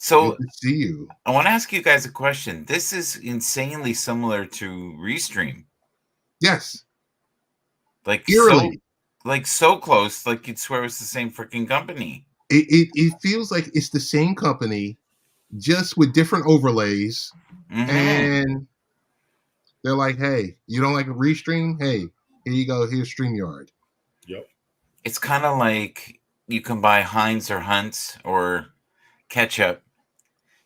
So Good to see you. I want to ask you guys a question. This is insanely similar to Restream. Yes, Like so eerily. like so close, like you'd swear it was the same freaking company. It feels like it's the same company, just with different overlays. Mm-hmm. And they're like, hey, you don't like a restream? Hey, here you go. Here's StreamYard. Yep. It's kind of like you can buy Heinz or Hunt's or ketchup.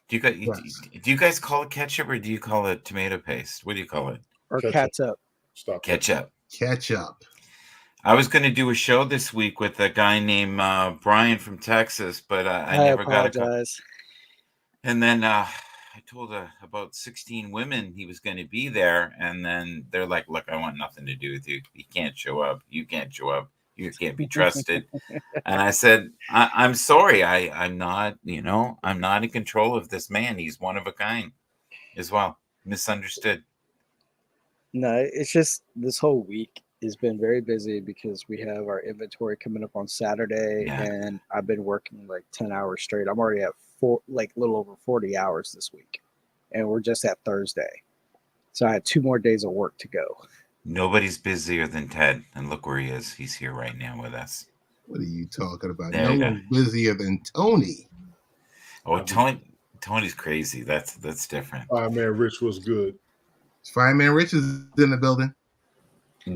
Yes. Do you guys call it ketchup or do you call it tomato paste? What do you call it? Or Ketchup. catch up. Stop Ketchup. Catch up. I was going to do a show this week with a guy named Brian from Texas, but I never got a call. apologize. And then I told about 16 women he was going to be there. And then they're like, look, I want nothing to do with you. He can't show up. You can't show up. You can't be trusted. And I said, I'm sorry. I'm not, I'm not in control of this man. He's one of a kind as well. Misunderstood. No, it's just this whole week has been very busy because we have our inventory coming up on Saturday, Yeah. and I've been working like 10 hours straight. I'm already at a little over 40 hours this week, and we're just at Thursday. So I had 2 more days of work to go. Nobody's busier than Ted. And look where he is. He's here right now with us. What are you talking about? There No you go. one's busier than Tony. Oh, Tony's crazy. That's different. Man, Rich was good. Fireman Rich is in the building.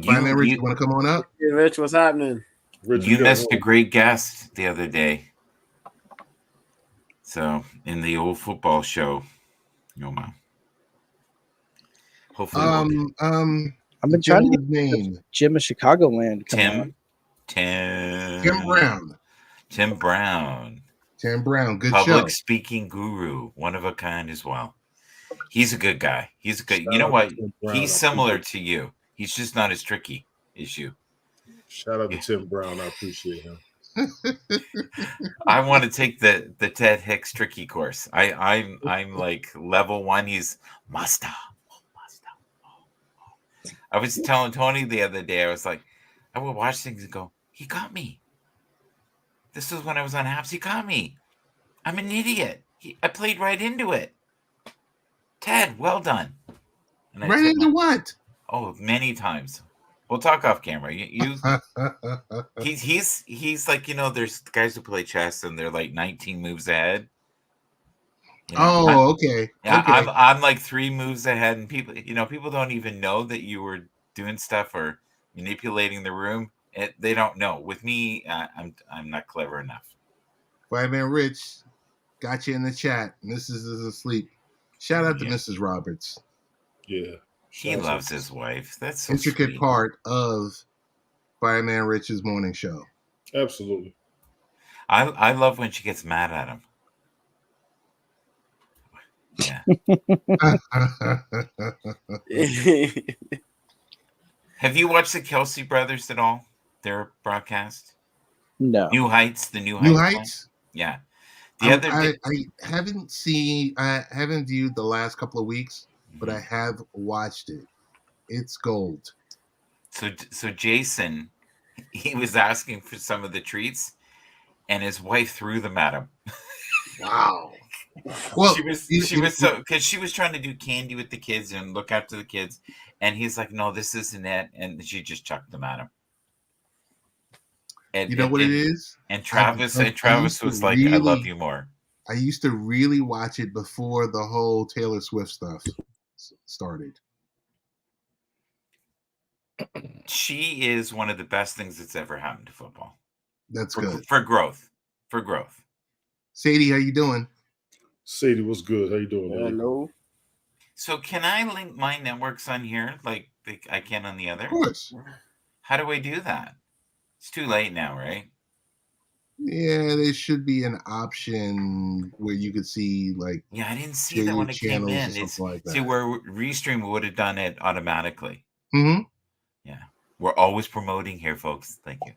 Fireman Rich, you want to come on up? Hey, Rich, what's happening? Rich, You missed a great guest the other day. So in the old football show, man. Hopefully, I've been trying to get name Jim of Chicagoland. Tim Brown. Tim Brown. Tim Brown, good Public show. speaking guru, one of a kind as well. He's a good guy. He's a good. Shout You know out what? to Tim Brown. He's similar to you. He's just not as tricky as you. Shout out to Tim Brown. I appreciate him. I want to take the Ted Hicks tricky course. I'm like level 1. He's master. I was telling Tony the other day, I was like, I would watch things and go, he got me. This was when I was on apps. He got me. I'm an idiot. I played right into it. Ted, well done. And Right into what? Oh, many times. We'll talk off camera. He's like, there's guys who play chess and they're like 19 moves ahead. Okay. Yeah, okay. I'm like 3 moves ahead, and people don't even know that you were doing stuff or manipulating the room. They don't know. With me, I'm not clever enough. Fireman Rich got you in the chat. Mrs. is asleep. Shout out to Mrs. Roberts. Yeah. He loves his wife. That's so intricate sweet. part of Fireman Rich's morning show. Absolutely. I love when she gets mad at him. Yeah. Have you watched the Kelsey brothers at all? Their broadcast? No. New Heights. New Heights? Yeah. I haven't viewed the last couple of weeks, but I have watched it. It's gold. So Jason, he was asking for some of the treats, and his wife threw them at him. Wow. Well, she was so, because she was trying to do candy with the kids and look after the kids, and he's like, "No, this isn't it," and she just chucked them at him. And, you know what it is? And Travis was like, "I love you more." I used to really watch it before the whole Taylor Swift stuff started. She is one of the best things that's ever happened to football. That's good. For growth. Sadie, how you doing? Sadie, what's good? How you doing? Hello. So can I link my networks on here like I can on the other? Of course. How do I do that? It's too late now, right? Yeah, there should be an option where you could see like. Yeah, I didn't see that when it came in. It's like that. See where Restream would have done it automatically. Mm-hmm. Yeah, we're always promoting here, folks. Thank you.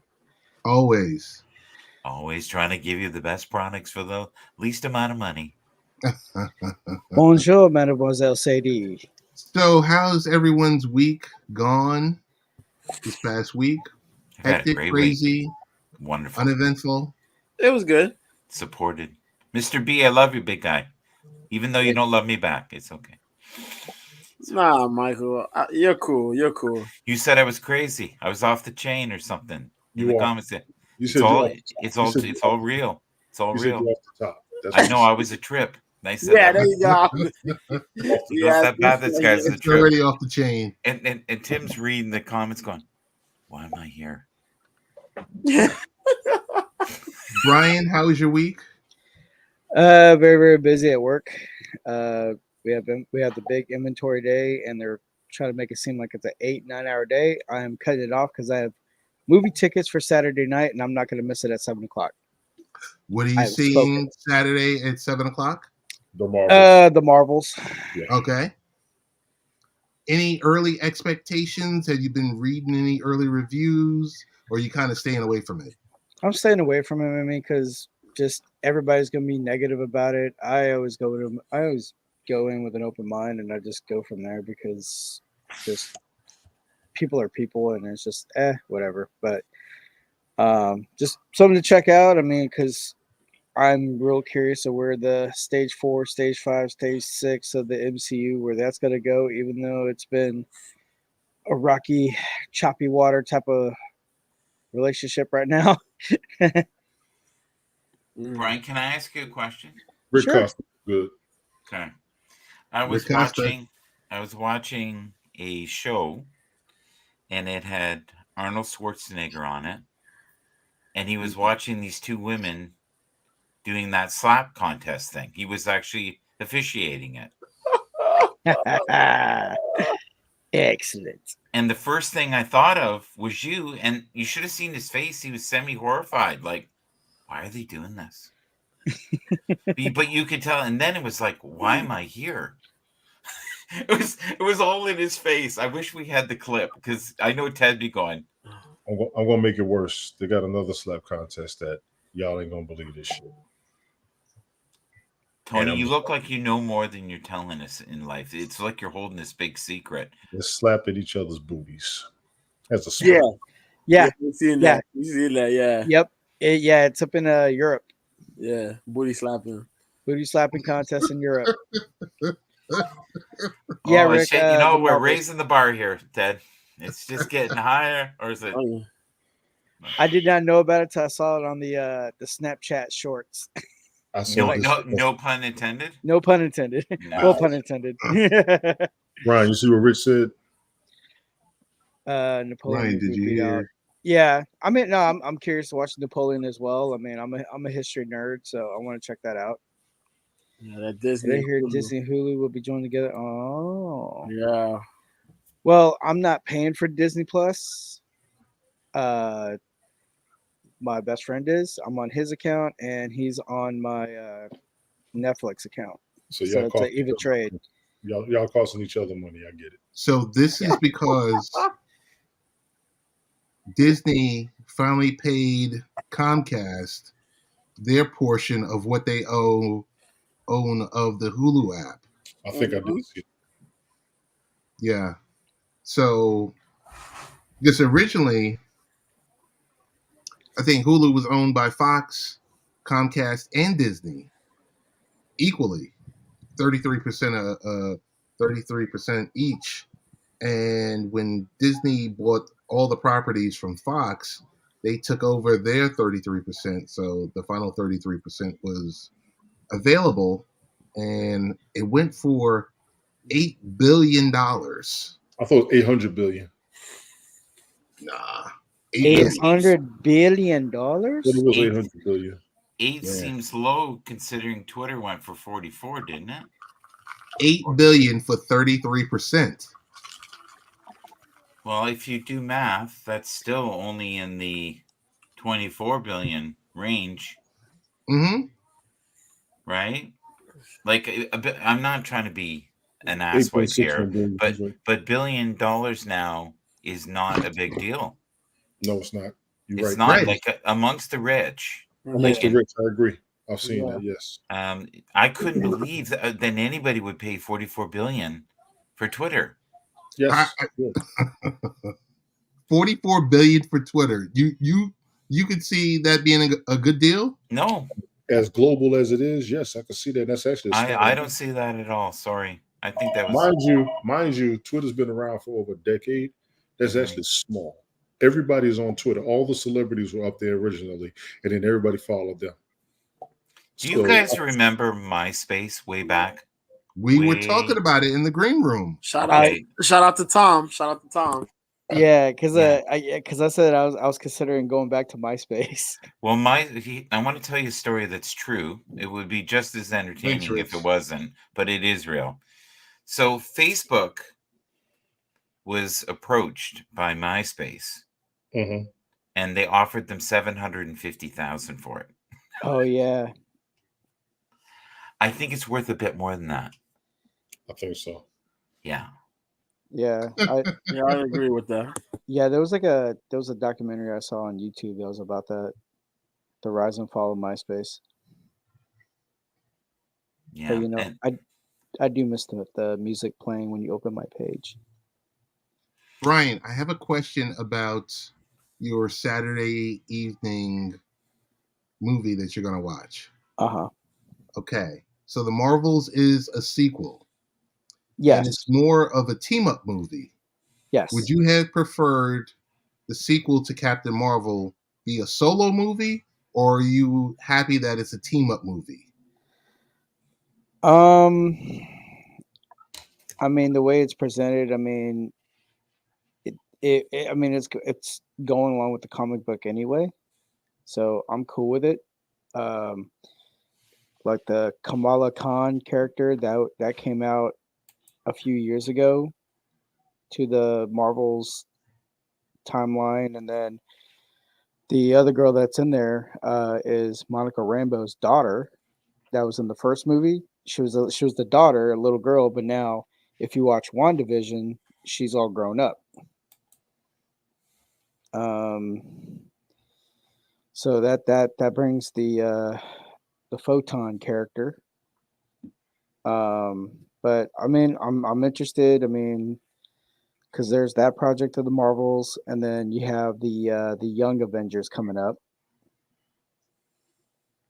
Always trying to give you the best products for the least amount of money. Bonjour, Mademoiselle Sadie. So, how's everyone's week gone this past week? Hectic, crazy, wonderful, uneventful. It was good. Supported. Mr. B, I love you, big guy. Even though you don't love me back, it's okay. Nah, Michael, you're cool. You're cool. You said I was crazy. I was off the chain or something in You the are. comments. You It's said all, you're off the top. it's You all, said you're it's off all the- real. It's all You said real. you're off the top. That's I what know you I said. was a trip. Nice said Yeah, that. there you go. Off the Yeah, Not that bad. This guy's a It's trip. already off the chain. And Tim's reading the comments, going, "Why am I here?" Brian, how was your week? Very, very busy at work. We have the big inventory day, and they're trying to make it seem like it's an 8-9 hour day. I am cutting it off because I have movie tickets for Saturday night, and I'm not going to miss it at 7:00. What are I you have seeing Saturday at 7:00? The Marvels. The Marvels. Okay. Any early expectations? Have you been reading any early reviews, or are you kind of staying away from it? I'm staying away from it, because just everybody's going to be negative about it. I always go in with an open mind, and I just go from there because just people are people, and it's just whatever. But just something to check out. Because I'm real curious of where the stage 4, stage 5, stage 6 of the MCU, where that's going to go, even though it's been a rocky, choppy water type of relationship right now. Brian, can I ask you a question? Rick Sure. Costa, good. Okay. I was Rick Costa. watching a show, and it had Arnold Schwarzenegger on it, and he was watching these two women doing that slap contest thing. He was actually officiating it. Excellent. And the first thing I thought of was you, and you should have seen his face. He was semi-horrified, like, why are they doing this? But you could tell, and then it was like, why am I here? It was all in his face. I wish we had the clip, because I know Ted be going, I'm gonna make it worse. They got another slap contest that y'all ain't gonna believe this shit. Tony, you look like you know more than you're telling us in life. It's like you're holding this big secret. They're slapping each other's booties. As a Yeah. sport. Yeah. You've seen Yeah. that. You've seen that, yeah. Yep. It's up in Europe. Yeah. Booty slapping. Booty slapping contest in Europe. Yeah, Rick. shit, the we're Marvels. raising the bar here, Ted. It's just getting higher, or is it? Oh, yeah. I did not know about it till I saw it on the Snapchat shorts. I saw this. No pun intended. No pun intended. No. Well, pun intended. Ryan, you see what Rich said? Napoleon. Ryan, did you beat out. hear? Yeah, I'm curious to watch Napoleon as well. I'm a history nerd, so I want to check that out. Yeah, that Disney. They hear Disney and Hulu will be joined together. Oh, Yeah. well, I'm not paying for Disney Plus. My best friend is. I'm on his account, and he's on my Netflix account. So So it's an even trade. Y'all costing each other money. I get it. So this is because Disney finally paid Comcast their portion of what they own of the Hulu app. I think I did see it. Yeah. So because originally, I think Hulu was owned by Fox, Comcast, and Disney equally, 33% each. And when Disney bought all the properties from Fox, they took over their 33%. So the final 33% was available, and it went for $8 billion. I thought it was 800 billion. Nah. $800 billion. But it was 800 billion. 8 Yeah. seems low considering Twitter went for 44, didn't it? $8 billion for 33%. Well, if you do math, that's still only in the 24 billion range, Mm-hmm. right? Like, I'm not trying to be an asswipe 8.6 here, billion. but $1 billion now is not a big deal. No, it's not. You're It's right. not Right. like amongst the rich. Amongst the and- rich, I agree. I've seen that. Yes. I couldn't believe that anybody would pay 44 billion for Twitter. Yes. Yeah. 44 billion for Twitter. You could see that being a good deal? No, as global as it is, yes, I can see that. That's actually a smart. I don't see that at all. Sorry. I think that was Mind you, Twitter's been around for over a decade. That's Mhm. actually small. Everybody's on Twitter. All the celebrities were up there originally, and then everybody followed them. Do you So guys remember MySpace way back? We were talking about it in the green room. Shout Okay. out to Tom. Shout out to Tom. Yeah, because Yeah. I said I was considering going back to MySpace. Well, I want to tell you a story that's true. It would be just as entertaining if it Matrix. wasn't, but it is real. So Facebook was approached by MySpace, Mhm. and they offered them $750,000 for it. Oh yeah, I think it's worth a bit more than that. I think so. Yeah. yeah. Yeah, I agree with that. Yeah, there was a documentary I saw on YouTube that was about that, the rise and fall of MySpace. Yeah. But you know, And I do miss the music playing when you open my page. Brian, I have a question about your Saturday evening movie that you're going to watch. Uh-huh. Okay. So The Marvels is a sequel, and Yes. it's more of a team-up movie. Yes. Would you have preferred the sequel to Captain Marvel be a solo movie, or are you happy that it's a team-up movie? I mean, the way it's presented, I mean, I mean, it's going along with the comic book anyway, so I'm cool with it. Um, like the Kamala Khan character that came out a few years ago to the Marvel's timeline, and then the other girl that's in there is Monica Rambeau's daughter. That was in the first movie. She was the daughter, a little girl, but now if you watch WandaVision, she's all grown up. So that brings the Photon character. But I mean, I'm interested. I mean, because there's that project of the Marvels, and then you have the Young Avengers coming up.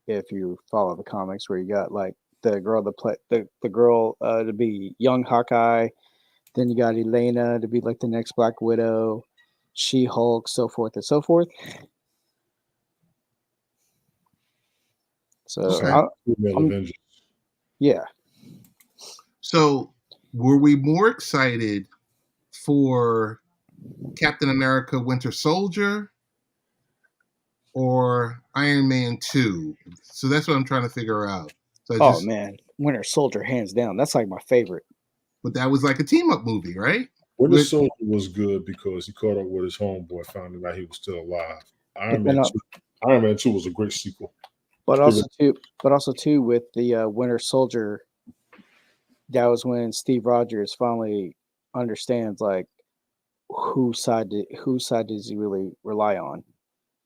If you follow the comics, where you got like the girl that play the girl to be young Hawkeye, then you got Elena to be like the next Black Widow, She-Hulk, so forth and so forth. So Okay. Female Avengers. yeah. So, were we more excited for Captain America Winter Soldier or Iron Man 2? So that's what I'm trying to figure out. So Oh man, Winter Soldier, hands down. That's like my favorite. But that was like a team up movie, right? Winter With- Soldier was good because he caught up with his homeboy, found out he was still alive. Iron then, Man 2 was a great sequel. But also too with the Winter Soldier, that was when Steve Rogers finally understands like whose side does he really rely on,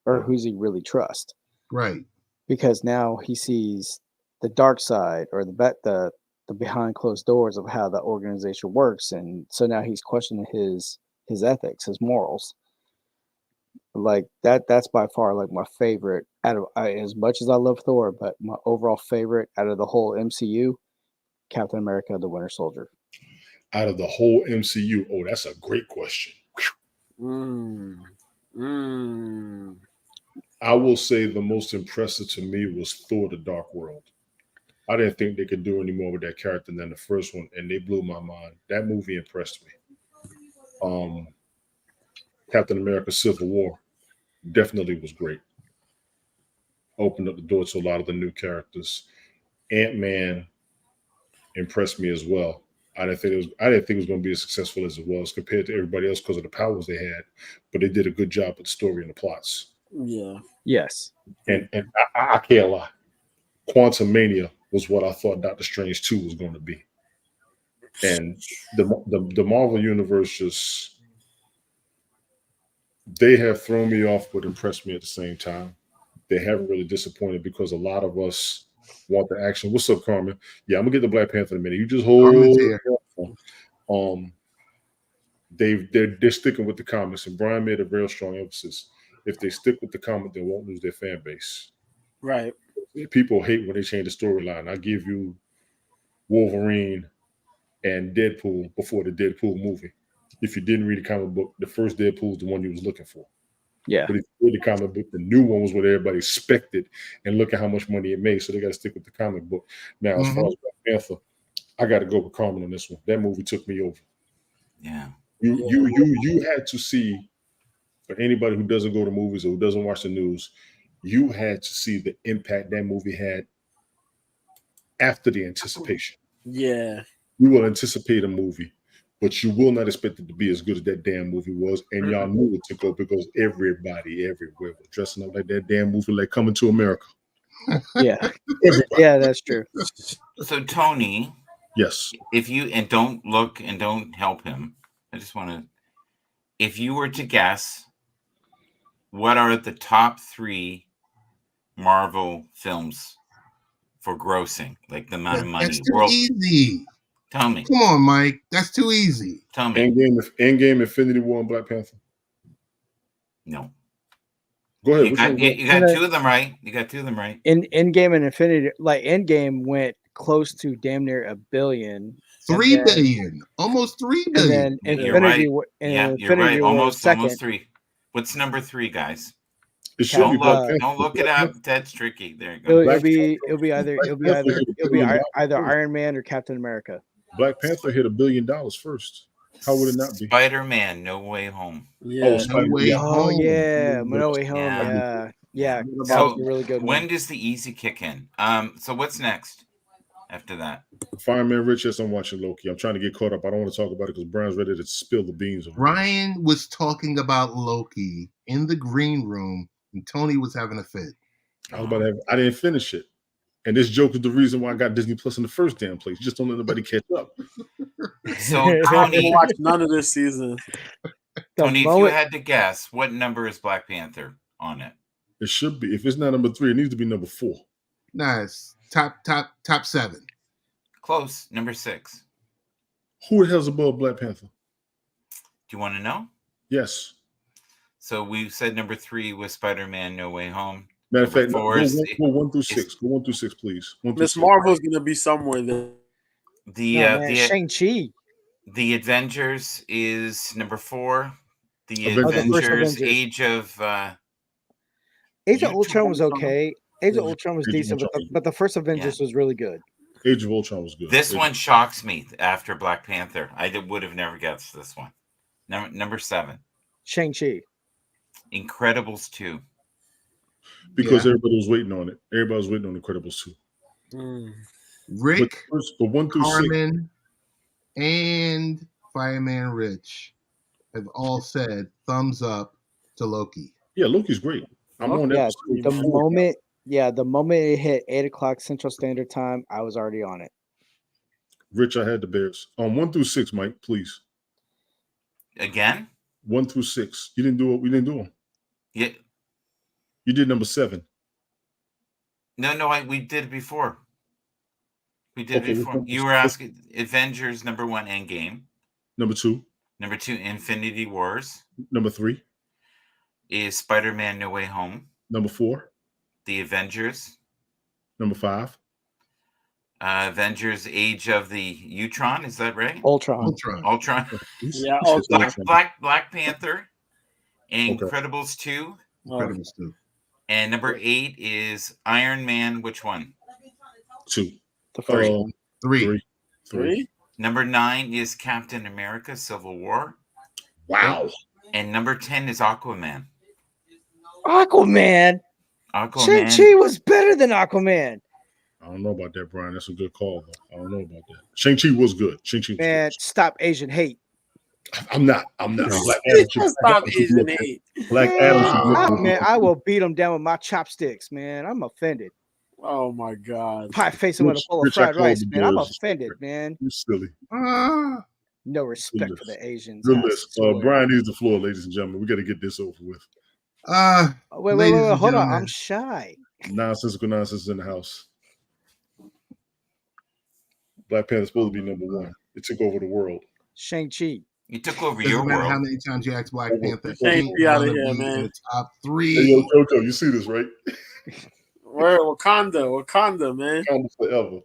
or who's he really trust? Right. Because now he sees the dark side, or the behind closed doors of how the organization works, and so now he's questioning his ethics, his morals. Like that's by far like my favorite out of as much as I love Thor, but my overall favorite out of the whole MCU, Captain America: The Winter Soldier. Out of the whole MCU, oh, that's a great question. I will say the most impressive to me was Thor: The Dark World. I didn't think they could do any more with that character than the first one, and they blew my mind. That movie impressed me. Captain America: Civil War definitely was great. Opened up the door to a lot of the new characters. Ant-Man impressed me as well. I didn't think it was going to be as successful as it was compared to everybody else because of the powers they had, but they did a good job with the story and the plots. Yeah. Yes. And I can't lie. Quantum Mania was what I thought Doctor Strange 2 was going to be. And the Marvel Universe just, they have thrown me off but impressed me at the same time. They haven't really disappointed because a lot of us want the action. What's up, Carmen? Yeah, I'm gonna get the Black Panther in a minute. You just hold. Carmen's here. They're sticking with the comics, and Brian made a very strong emphasis. If they stick with the comic, they won't lose their fan base. Right. People hate when they change the storyline. I give you Wolverine and Deadpool before the Deadpool movie. If you didn't read the comic book, the first Deadpool is the one you was looking for. Yeah. But if you read the comic book, the new one was what everybody expected, and look at how much money it made. So they got to stick with the comic book. Now, as far as Black Panther, I got to go with Carmen on this one. That movie took me over. Yeah. You had to see, for anybody who doesn't go to movies or who doesn't watch the news, you had to see the impact that movie had after the anticipation. Yeah. You will anticipate a movie, but you will not expect it to be as good as that damn movie was. And y'all knew it to go because everybody everywhere was dressing up like that damn movie, like Coming to America. Yeah. Everybody. Yeah, that's true. So Tony, Yes. if you and don't look and don't help him, I just want to. If you were to guess, what are the top 3 Marvel films for grossing, like the amount of money? That's too easy. Tell me. Come on, Mike. That's too easy. Tell me. Endgame, Infinity War, and Black Panther. No. Go ahead. You got 2 of them right. You got 2 of them right. In Endgame and Infinity, like Endgame went close to damn near $1 billion. 3 billion, almost 3 billion. And then You're right. Infinity You're right. War Almost second. 3. What's number 3, guys? It should be Black Panther. Don't look it up. That's tricky. There you go. It'll be either Iron Man or Captain America. Black Panther hit $1 billion first. How would it not be? Spider-Man: No Way Home. Yeah. No Way Home. Yeah, No Way Home. Yeah. Yeah. That So was a really good one. when does the easy kick in? So what's next after that? Fireman Rich, yes, I'm watching Loki. I'm trying to get caught up. I don't want to talk about it because Brian's ready to spill the beans on it. Ryan was talking about Loki in the green room, and Tony was having a fit. I didn't finish it. And this joke is the reason why I got Disney Plus in the first damn place. Just don't let anybody catch up. So I haven't Tony, watched none of this season. if you had to guess, what number is Black Panther on it? It should be. If it's not number 3, it needs to be number 4. Nice. Top 7. Close. Number 6. Who the hell's above Black Panther? Do you want to know? Yes. So we said number 3 was Spider-Man: No Way Home. Matter of fact, Four go is 1 through 6. Go 1 through 6, please. Miss Marvel's gonna be somewhere there. Shang-Chi. The Avengers is number 4. The Avengers. Avengers: Age of Ultron was okay. Age of Ultron was Age of decent, Ultron. but the first Avengers was really good. Age of Ultron was good. This one shocks me after Black Panther. I would have never guessed this one. Number 7. Shang-Chi. Incredibles 2. Because everybody was waiting on it. Everybody was waiting on Incredibles 2. Rick, but 1 through 6. Carmen, and Fireman Rich have all said thumbs up to Loki. Yeah, Loki's great. I'm on that. The moment it hit 8:00 Central Standard Time, I was already on it. Rich, I had the Bears. 1 through 6, Mike, please. Again? 1 through 6. You didn't do it. We didn't do them. Yeah. You did number 7. No, we did it before. We did it before. You were asking Avengers number 1, Endgame. Number 2. Number 2, Infinity Wars. Number 3 is Spider-Man: No Way Home. Number 4. The Avengers. Number 5. Avengers: Age of the Ultron. Is that right? Ultron. Yeah, Black Panther. Incredibles 2. Incredibles 2. And number 8 is Iron Man. Which one? 2. The 3. Number 9 is Captain America: Civil War. Wow. And number 10 is Aquaman. Shang-Chi was better than Aquaman. I don't know about that, Brian. That's a good call, though. I don't know about that. Shang-Chi was good. Man, stop Asian hate. I'm not. Stop Asian hate. Black Adam. Man, I will beat him down with my chopsticks, man. I'm offended. Oh my God. Pie facing with a bowl of fried rice, man. I'm offended, man. You're silly. No respect for the Asians. Good list. Brian needs the floor, ladies and gentlemen. We got to get this over with. Wait, hold on. I'm shy. Nonsensical nonsense in the house. Black Panther's supposed to be number 1. It took over the world. Shang-Chi. You took over Doesn't your matter out how many times you ask Black Panther. Shang-Chi out of here, man. In the top 3. Hey, yo, Jojo, you see this, right? Where Wakanda, man. Wakanda forever.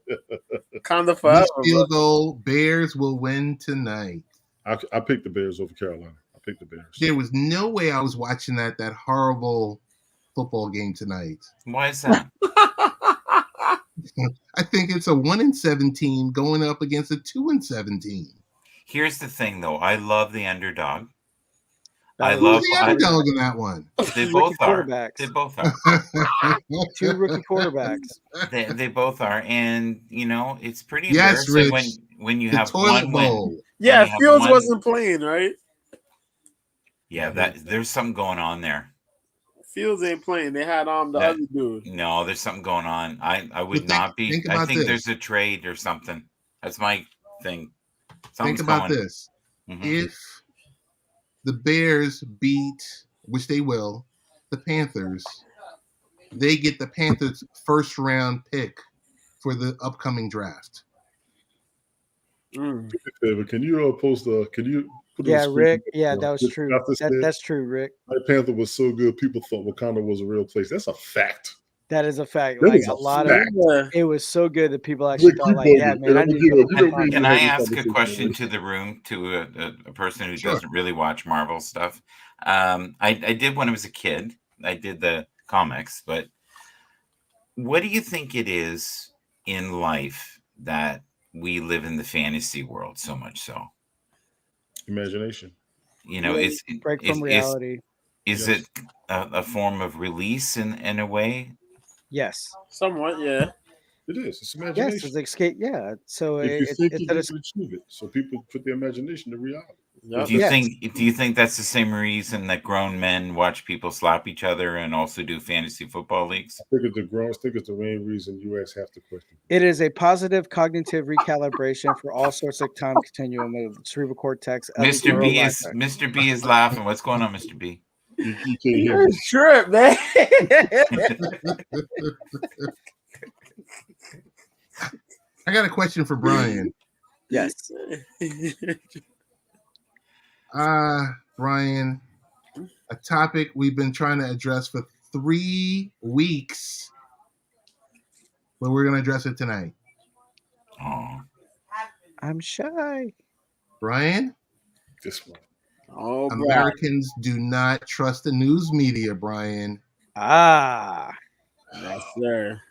Wakanda forever, Missed bro. field goal. Bears will win tonight. I picked the Bears over Carolina. I picked the Bears. There was no way I was watching that horrible football game tonight. Why is that? I think it's a 1-17 going up against a 2-17. Here's the thing, though. I love the underdog. That I was love. Who's the underdog in that one? They Rookie both are. quarterbacks. They both are. Two rookie quarterbacks. They both are, and it's pretty Yes, embarrassing Rich. when you The have toilet one win. bowl. Yeah, you have Fields one- wasn't playing, right? Yeah, there's something going on there. Fields ain't playing. They had the That- other dude. No, there's something going on. I would Well, not be. think I about think this. there's a trade or something. That's my thing. Think Something's about going. this. Mhm. If the Bears beat, which they will, the Panthers, they get the Panthers' first round pick for the upcoming draft. Mm. Favor, can you post can you put Yeah, a screen Rick. up, Yeah, that was Rick true. After said That's true, Rick. Black Panther was so good, people thought Wakanda was a real place. That's a fact. That is a fact. That Like is a a lot fact. of Yeah. it was so good that people actually Rick, thought, you like, yeah, bogus. man, I need to go. Can I ask a conversation, question Rick. to the room, to a person who Sure. doesn't really watch Marvel stuff? I did when I was a kid. I did the comics, but what do you think it is in life that we live in the fantasy world so much so? Imagination. Is Break from reality. Is Yes. it a form of release in a way? Yes. Somewhat, yeah. It is. It's Yes, imagination. it's escape. Yeah. So If you think it's you can achieve it, so people put their imagination to reality. Yep. Do you Yes. think that's the same reason that grown men watch people slap each other and also do fantasy football leagues? I think it's the main reason you ask half the question. It is a positive cognitive recalibration for all sorts of time continuum of cerebral cortex. Mr. B LEO, is Mr. B is laughing. What's going on, Mr. B? You can't hear You're a me. trip, man. I got a question for Brian. Yes. Brian, a topic we've been trying to address for 3 weeks, but we're going to address it tonight. Oh, I'm shy. Brian, This one. Oh, bro. Americans do not trust the news media, Brian. Ah. Yes, sir.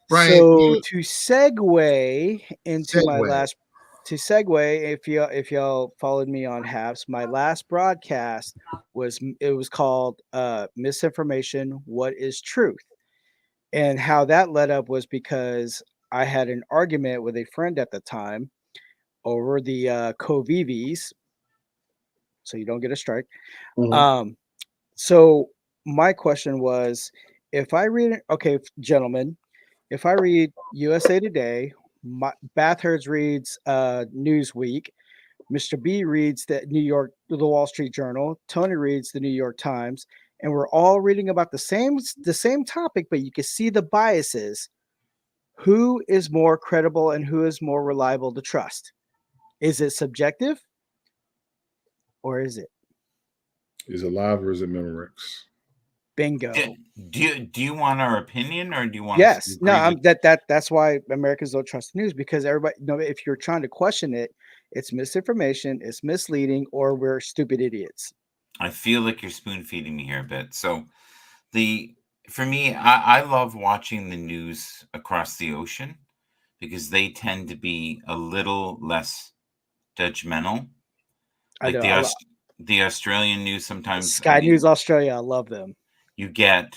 Brian, So to segue into my Segue. last if y'all followed me on Haps, my last broadcast was called Misinformation, What is Truth? And how that led up was because I had an argument with a friend at the time over the COVVs, so you don't get a strike. Mhm. So my question was, if I read, okay, gentlemen, if I read USA Today, Bathurst reads Newsweek, Mr. B reads the Wall Street Journal, Tony reads the New York Times, and we're all reading about the same topic, but you can see the biases. Who is more credible and who is more reliable to trust? Is it subjective, or is it Is it live or is it Memorex? bingo? do you want our opinion, or do you want? Yes, no, agree with- that's why Americans don't trust the news, because everybody, if you're trying to question it, it's misinformation, it's misleading, or we're stupid idiots. I feel like you're spoon feeding me here a bit. So for me, I love watching the news across the ocean because they tend to be a little less judgmental. I Like know. the Australian news sometimes. Sky News Australia, I love them. You get,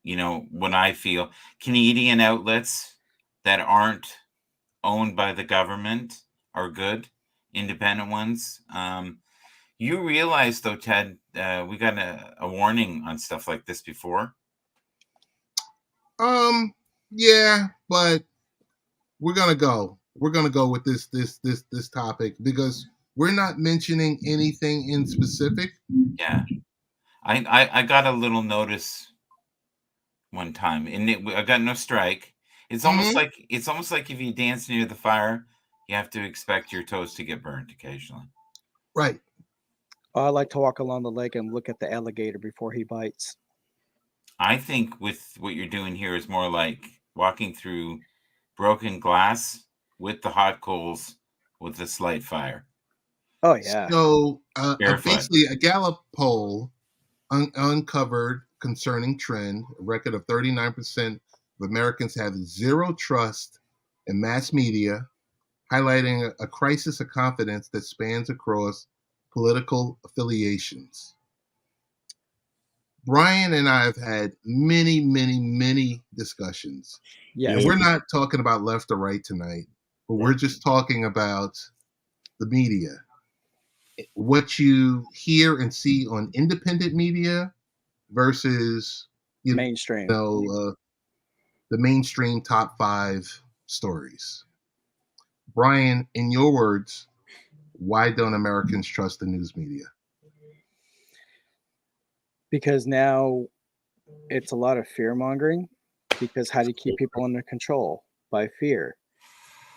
when I feel Canadian outlets that aren't owned by the government are good, independent ones. You realize though, Ted, we got a warning on stuff like this before. Yeah, but we're gonna go with this topic because we're not mentioning anything in specific. Yeah, I got a little notice one time, and I got no strike. It's almost like if you dance near the fire, you have to expect your toes to get burned occasionally. Right. I like to walk along the lake and look at the alligator before he bites. I think with what you're doing here is more like walking through broken glass with the hot coals with a slight fire. Oh yeah. So, Barefoot. basically, a Gallup poll uncovered concerning trend. A record of 39% of Americans have zero trust in mass media, highlighting a crisis of confidence that spans across political affiliations. Brian and I have had many, many, many discussions. Yes. And we're not talking about left or right tonight, but we're just talking about the media. What you hear and see on independent media versus, you Mainstream. know, the mainstream top 5 stories. Brian, in your words, why don't Americans trust the news media? Because now it's a lot of fear mongering. Because how do you keep people under control? By fear.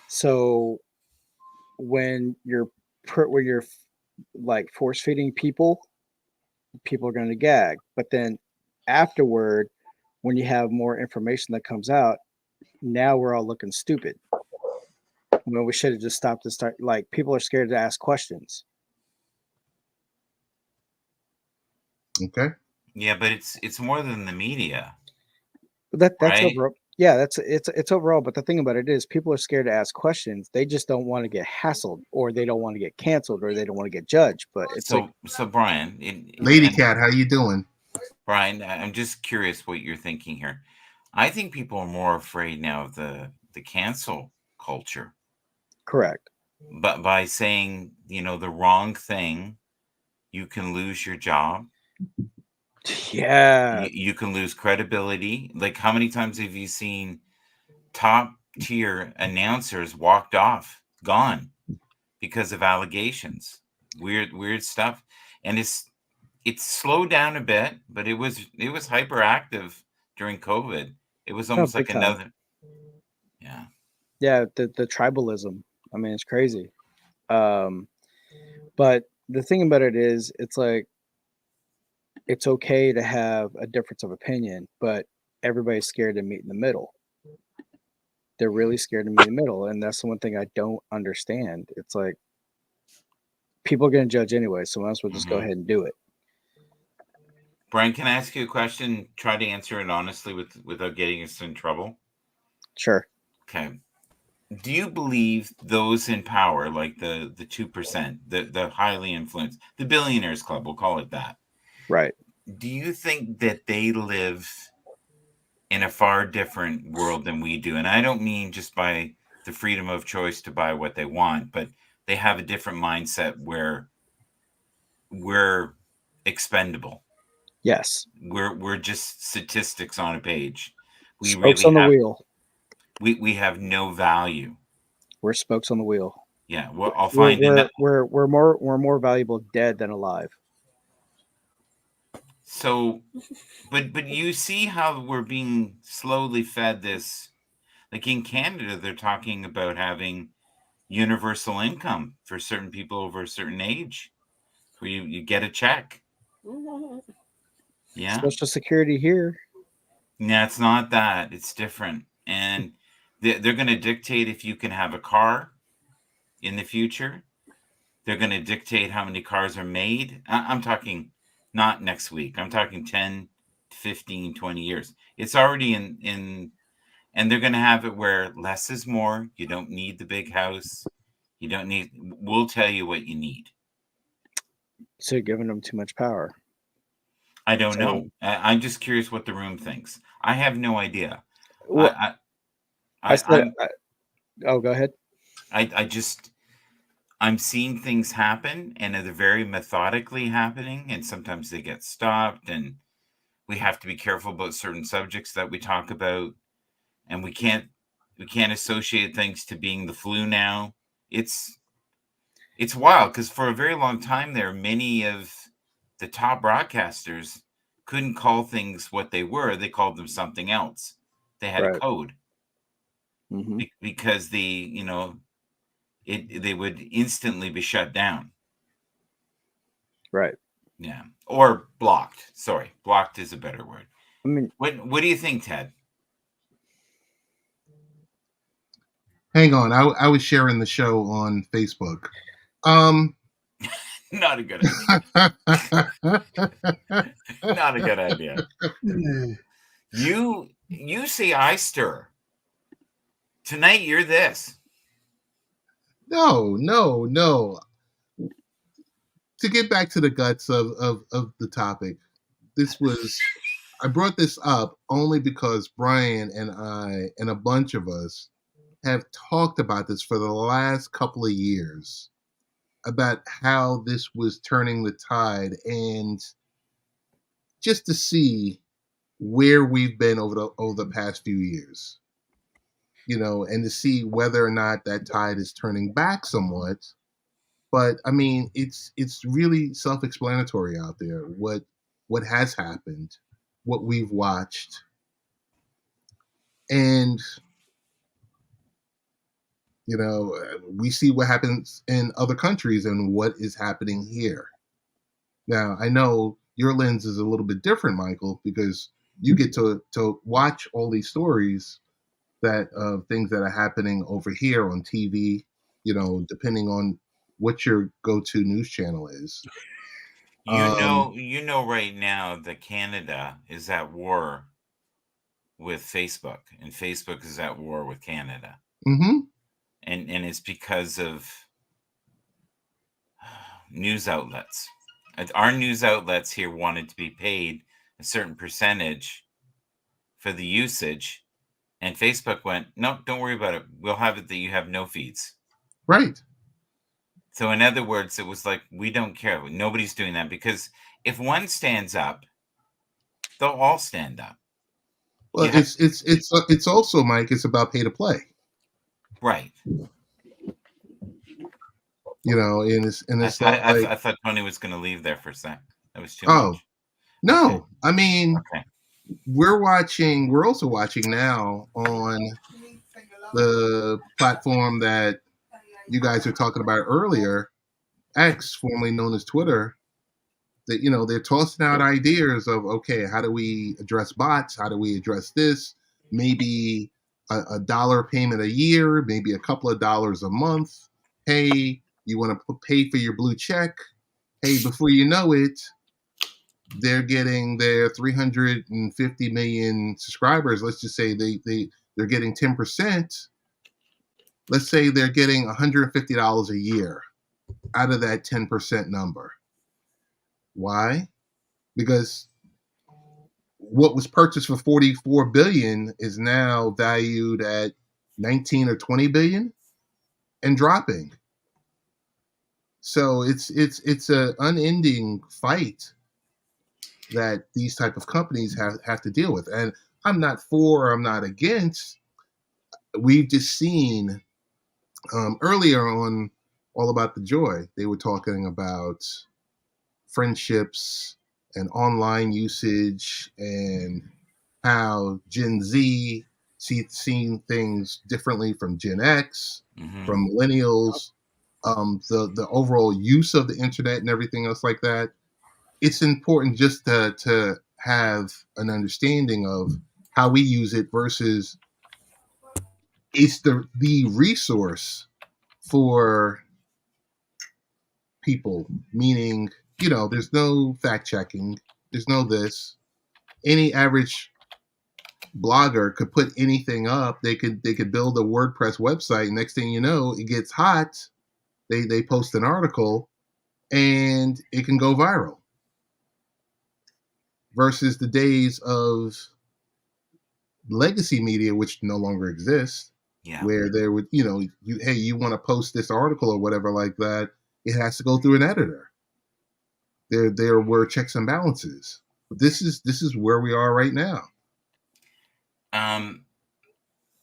So when you're like force feeding people are going to gag. But then afterward, when you have more information that comes out, now we're all looking stupid. When we should have just stopped to start. Like people are scared to ask questions. Okay. Yeah, but it's more than the media, That's right? overall. Yeah, it's overall. But the thing about it is, people are scared to ask questions. They just don't want to get hassled, or they don't want to get canceled, or they don't want to get judged. But it's like, So Brian, Lady and Cat, how you doing? Brian, I'm just curious what you're thinking here. I think people are more afraid now of the cancel culture, correct. but by saying the wrong thing, you can lose your job. Yeah. You can lose credibility. Like, how many times have you seen top tier announcers walked off, gone because of allegations, weird stuff, and it's slowed down a bit, but it was hyperactive during COVID. It was No, almost big like time. another, yeah. Yeah, the tribalism. I mean, it's crazy. But the thing about it is, it's like it's okay to have a difference of opinion, but everybody's scared to meet in the middle. They're really scared to meet in the middle, and that's the one thing I don't understand. It's like people are going to judge anyway, so might as well just go Mhm. ahead and do it. Brian, can I ask you a question? Try to answer it honestly without getting us in trouble. Sure. Okay. Do you believe those in power, like the 2%, the highly influenced, the billionaires club, we'll call it that, Right. do you think that they live in a far different world than we do? And I don't mean just by the freedom of choice to buy what they want, but they have a different mindset where we're expendable. Yes. We're just statistics on a page. We Spokes really on the have wheel. we have no value. We're spokes on the wheel. Yeah, well, I'll We're find enough. we're more valuable dead than alive. So, but you see how we're being slowly fed this. Like in Canada, they're talking about having universal income for certain people over a certain age, where you get a check. Yeah. Social Security here. Yeah, it's not that. It's different. And they're going to dictate if you can have a car in the future. They're going to dictate how many cars are made. I'm talking not next week. I'm talking 10, 15, 20 years. It's already and they're going to have it where less is more. You don't need the big house. You don't need, we'll tell you what you need. So you're giving them too much power. I don't So, know. I'm just curious what the room thinks. I have no idea. well, I said, I'm oh, go ahead. I just I'm seeing things happen, and they're very methodically happening, and sometimes they get stopped, and we have to be careful about certain subjects that we talk about, and we can't associate things to being the flu now. It's wild because for a very long time there, many of the top broadcasters couldn't call things what they were. They called them something else. They had a Right. code Mm-hmm. because they would instantly be shut down. Right. Yeah. Or blocked. Sorry. Blocked is a better word. I mean, What do you think, Ted? Hang on, I was sharing the show on Facebook. Um, Not a good idea. Not a good idea. You say I stir. Tonight you're this. no, no, no. To get back to the guts of the topic, I brought this up only because Brian and I and a bunch of us have talked about this for the last couple of years about how this was turning the tide, and just to see where we've been over the past few years, and to see whether or not that tide is turning back somewhat. But I mean, it's really self-explanatory out there what has happened, what we've watched, and we see what happens in other countries and what is happening here. Now, I know your lens is a little bit different, Michael, because you get to watch all these stories that of things that are happening over here on TV, depending on what your go-to news channel is. You know right now that Canada is at war with Facebook, and Facebook is at war with Canada. Mm-hmm. And it's because of news outlets. Our news outlets here wanted to be paid a certain percentage for the usage, and Facebook went, no, don't worry about it. We'll have it that you have no feeds. Right. So in other words, it was like, we don't care. Nobody's doing that, because if one stands up, they'll all stand up. Well, it's also, Mike. It's about pay to play. Right. And it's not like I thought Tony was going to leave there for a sec. That was too oh much. no, Okay. I mean Okay. we're also watching now on the platform that you guys are talking about earlier, X, formerly known as Twitter, that they're tossing out ideas of, okay, how do we address bots? How do we address this? Maybe a dollar payment a year, maybe a couple of dollars a month. Hey, you want to pay for your blue check? Hey, before you know it, they're getting their 350 million subscribers. Let's just say they're getting 10%. Let's say they're getting $150 a year out of that 10% number. Why? Because what was purchased for 44 billion is now valued at 19 or 20 billion and dropping. So it's a unending fight that these type of companies have to deal with. And I'm not for, I'm not against. We've just seen earlier on All About the Joy, they were talking about friendships and online usage and how Gen Z seeing things differently from Gen X, from millennials, the overall use of the internet and everything else like that. It's important just to have an understanding of how we use it versus it's the resource for people, meaning, there's no fact checking, there's no this. Any average blogger could put anything up. They could build a WordPress website. Next thing you know, it gets hot. They post an article and it can go viral. Versus the days of legacy media, which no longer exists, where there would, you want to post this article or whatever like that, it has to go through an editor. There were checks and balances. But this is where we are right now.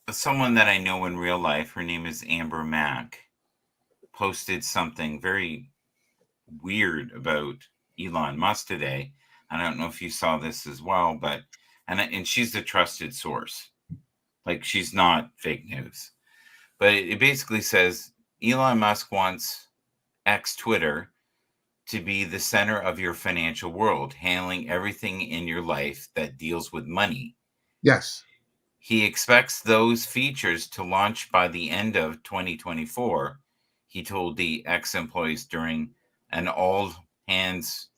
Someone that I know in real life, her name is Amber Mack, posted something very weird about Elon Musk today. I don't know if you saw this as well, but and she's a trusted source. Like, she's not fake news. But it basically says Elon Musk wants X, Twitter, to be the center of your financial world, handling everything in your life that deals with money. Yes. He expects those features to launch by the end of 2024, he told the ex-employees during an all-hands,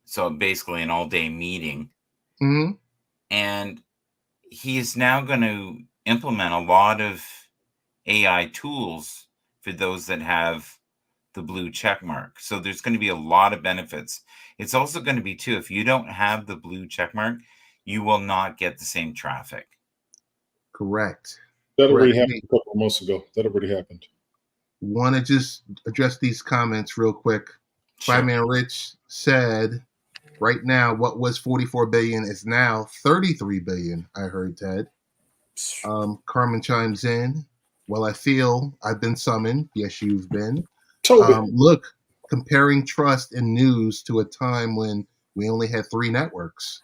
so basically an all-day meeting. Hmm. And he is now going to implement a lot of AI tools for those that have the blue check mark. So there's going to be a lot of benefits. It's also going to be, too, if you don't have the blue check mark, you will not get the same traffic. Correct. That Correct. already happened a couple of months ago. That already happened. Want to just address these comments real quick. Sure. Fireman Rich said, right now, what was 44 billion is now 33 billion. I heard Ted. Carmen chimes in. Well, I feel I've been summoned. Yes, you've been. Toby. Look, comparing trust in news to a time when we only had 3 networks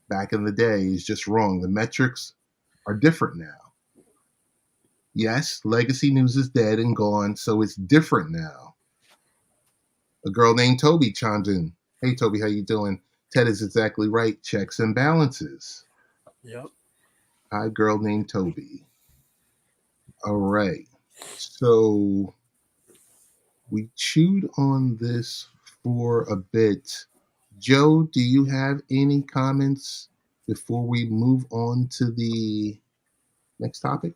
back in the day is just wrong. The metrics are different now. Yes, legacy news is dead and gone, so it's different now. A girl named Toby chimes in. Hey, Toby, how you doing? Ted is exactly right. Checks and balances. Yep. Hi, girl named Toby. All right. So we chewed on this for a bit. Joe, do you have any comments before we move on to the next topic?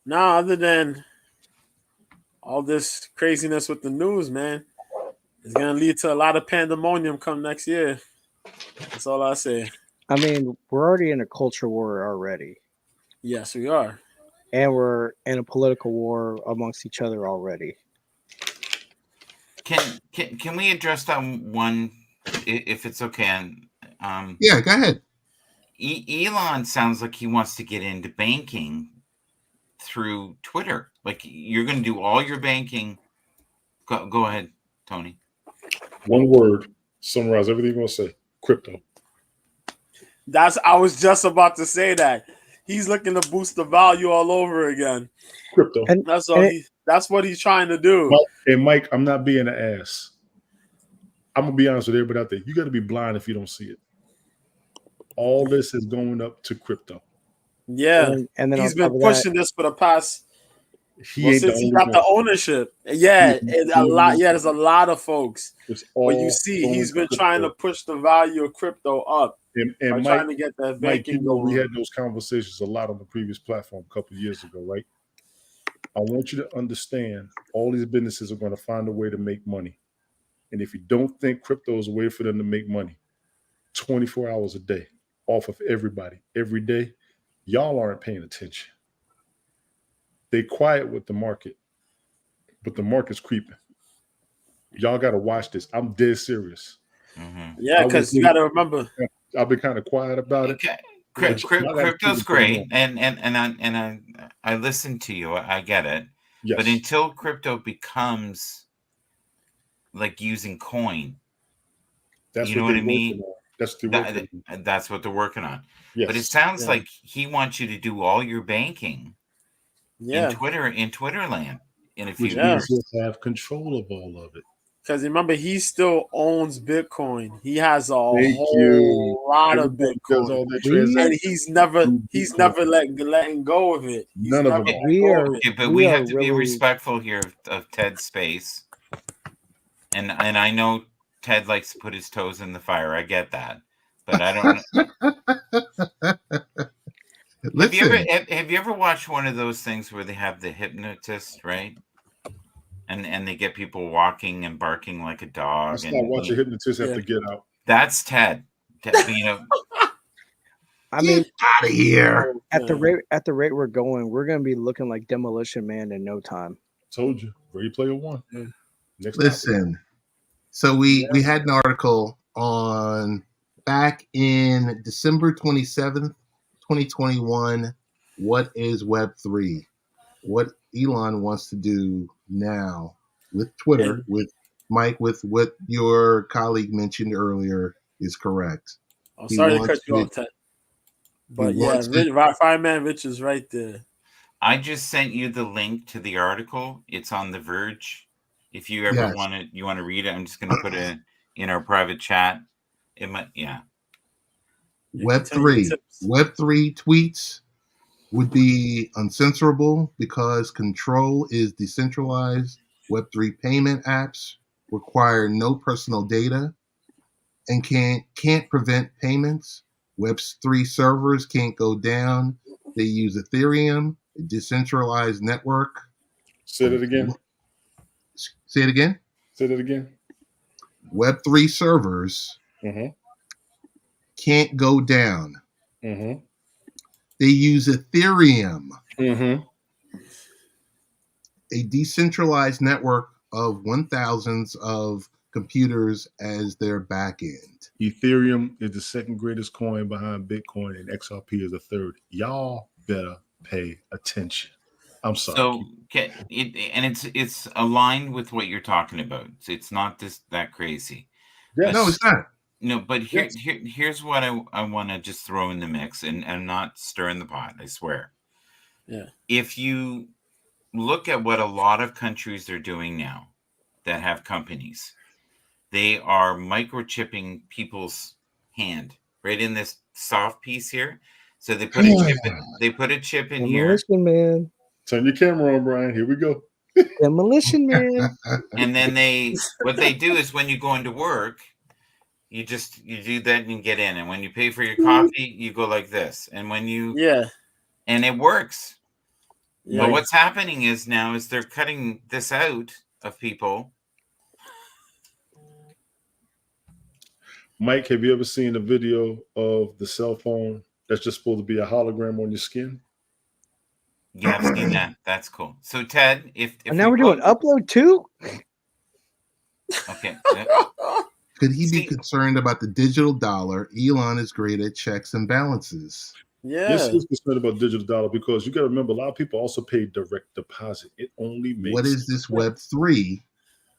No, other than all this craziness with the news, man, it's gonna lead to a lot of pandemonium come next year. That's all I say. I mean, we're already in a culture war already, Yes, we are. and we're in a political war amongst each other already. Can we address that one, if it's okay? Yeah, go ahead. Elon sounds like he wants to get into banking through Twitter. Like, you're going to do all your banking. Go ahead, Tony. One word, summarize everything you're going to say. Crypto. I was just about to say that. He's looking to boost the value all over again. Crypto. And That's what he's trying to do. Mike, I'm not being an ass. I'm going to be honest with everybody out there. You got to be blind if you don't see it. All this is going up to crypto. Yeah. and then he's been pushing this for the past since he got the ownership. Yeah, there's a lot of folks. But you see, he's been trying to push the value of crypto up. And Mike, trying to get that banking going. We had those conversations a lot on the previous platform a couple of years ago, right? I want you to understand all these businesses are going to find a way to make money. And if you don't think crypto is a way for them to make money, 24 hours a day, off of everybody, every day, y'all aren't paying attention. They quiet with the market, but the market's creeping. Y'all got to watch this. I'm dead serious. Mm-hmm. Yeah, because you got to remember. I've been kind of quiet about it. Okay. Crypto's great, and I listen to you. I get it. Yes. But until crypto becomes like using coin, that's you know what I mean? That's what they're working on. Yes. But it sounds like he wants you to do all your banking in Twitter land in a few years. He'll have control of all of it. Because remember, he still owns Bitcoin. He has a whole lot of Bitcoin, and he's never letting go of it. None of them. But we have to be respectful here of Ted's space, and I know Ted likes to put his toes in the fire. I get that, but I don't. Have you ever watched one of those things where they have the hypnotist, right? And they get people walking and barking like a dog. That's not watch a hypnotist have to get out. That's Ted. You know, I mean, get out of here. At the rate we're going, we're going to be looking like Demolition Man in no time. Told you, Ready Player One. Listen, so we had an article on back in December 27th, 2021. What is Web3? What Elon wants to do now with Twitter, with Mike, with what your colleague mentioned earlier is correct. I'm sorry to cut you off, Ted. But Fireman Rich is right there. I just sent you the link to the article. It's on The Verge. If you ever Yes. you want to read it, I'm just going to put it in our private chat. It might, yeah. Web3 tweets would be uncensorable because control is decentralized. Web3 payment apps require no personal data and can't prevent payments. Web3 servers can't go down. They use Ethereum, a decentralized network. Say it again. Say it again. Say that again. Web3 servers Mm-hmm. can't go down. Mm-hmm. They use Ethereum, Mm-hmm. a decentralized network of 1,000s of computers as their backend. Ethereum is the second greatest coin behind Bitcoin, and XRP is the third. Y'all better pay attention. I'm sorry. So, it's aligned with what you're talking about. So it's not that crazy. Yes. No, it's not. No, but Yes. here's what I want to just throw in the mix, and I'm not stirring the pot, I swear. Yeah. If you look at what a lot of countries are doing now that have companies, they are microchipping people's hand right in this soft piece here. So they put a chip in here, Demolition Man. Turn your camera on, Brian. Here we go. Demolition Man. and then what they do is when you go into work, you do that and you get in, and when you pay for your coffee, you go like this, and when you and it works. Yeah. But what's happening is they're cutting this out of people. Mike, have you ever seen a video of the cell phone that's just supposed to be a hologram on your skin? Yeah, I've seen that. That's cool. So Ted, if And now we're doing upload too? Okay. Could he be concerned about the digital dollar? Elon is great at checks and balances. Yeah. Yes, he's concerned about digital dollar because you got to remember a lot of people also pay direct deposit. It only makes What is this Web3?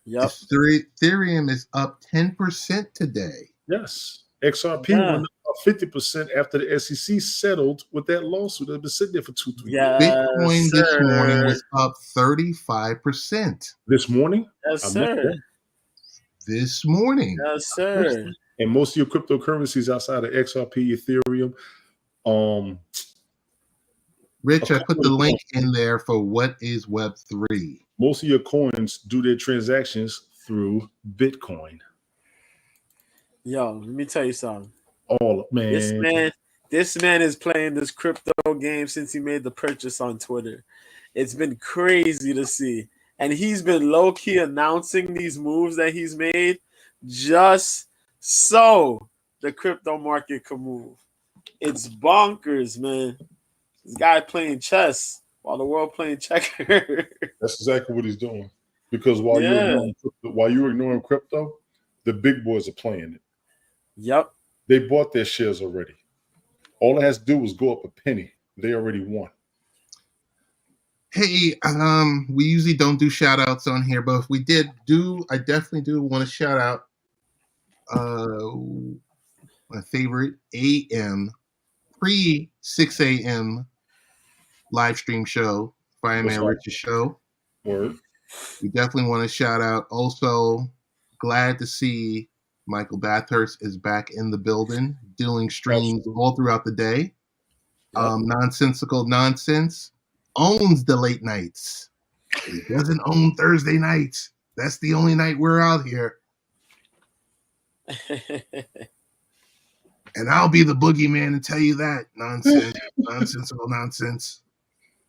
Yep. Ethereum is up 10% today. Yes. XRP went up 50% after the SEC settled with that lawsuit that's been sitting there for 2-3 years. Bitcoin this morning was up 35%. This morning? Yes, sir. This morning. Yes, sir. And most of your cryptocurrencies outside of XRP, Ethereum, Rich, I put the link in there for what is Web3. Most of your coins do their transactions through Bitcoin. Yo, let me tell you something. Man. This man is playing this crypto game since he made the purchase on Twitter. It's been crazy to see. And he's been low-key announcing these moves that he's made just so the crypto market can move. It's bonkers, man. This guy playing chess while the world playing checkers. That's exactly what he's doing. Because while you're ignoring crypto, the big boys are playing it. Yep. They bought their shares already. All it has to do is go up a penny. They already won. Hey, we usually don't do shout outs on here, but if we I definitely do want to shout out my favorite pre-6 a.m. live stream show, Fireman Rich's show. Word. We definitely want to shout out. Also, glad to see Michael Bathurst is back in the building, doing streams all throughout the day. Yep. Nonsensical Nonsense owns the late nights. He doesn't own Thursday nights. That's the only night we're out here. And I'll be the boogeyman and tell you that. Nonsensical Nonsense.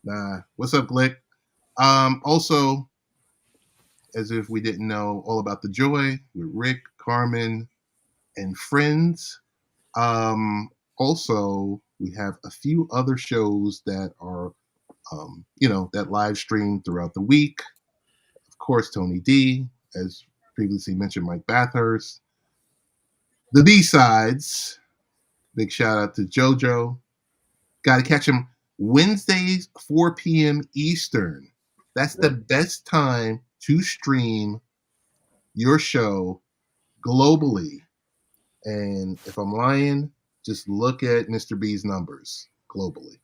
Nah. What's up, Glick? Also, as if we didn't know all about the joy with Rick, Carmen, and friends. Also, we have a few other shows that are, that live stream throughout the week. Of course, Tony D, as previously mentioned, Mike Bathurst. The B-Sides. Big shout out to JoJo. Got to catch him Wednesdays, 4 p.m. Eastern. That's the best time to stream your show globally. And if I'm lying, just look at Mr. B's numbers globally.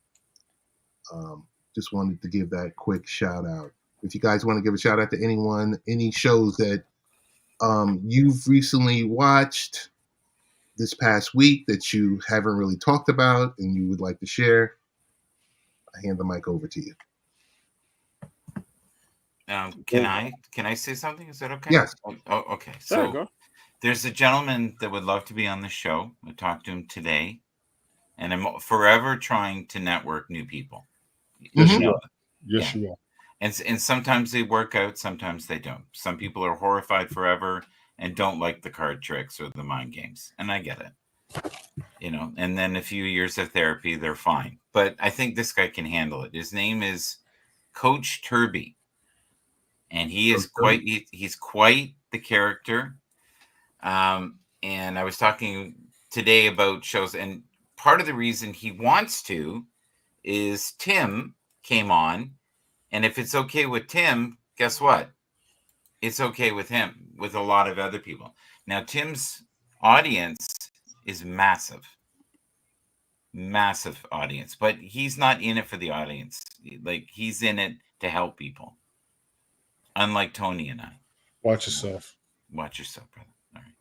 Just wanted to give that quick shout out. if you guys want to give a shout out to anyone, any shows that you've recently watched this past week that you haven't really talked about and you would like to share, I hand the mic over to you. Can I say something? Is that okay? Yes. Oh, okay. Sure, So go. there's a gentleman that would love to be on the show. I talked to him today, and I'm forever trying to network new people. Yes, Mhm. you are. Yes, Yeah. you are. And sometimes they work out, sometimes they don't. Some people are horrified forever and don't like the card tricks or the mind games, and I get it. And then a few years of therapy, they're fine. But I think this guy can handle it. His name is Coach Turby, and he is he's quite the character. And I was talking today about shows, and part of the reason he wants to is Tim came on, and if it's okay with Tim, guess what? It's okay with him, with a lot of other people. Now, Tim's audience is massive audience, but he's not in it for the audience. Like, he's in it to help people. Unlike Tony and I. Watch yourself. Watch yourself, brother. All right.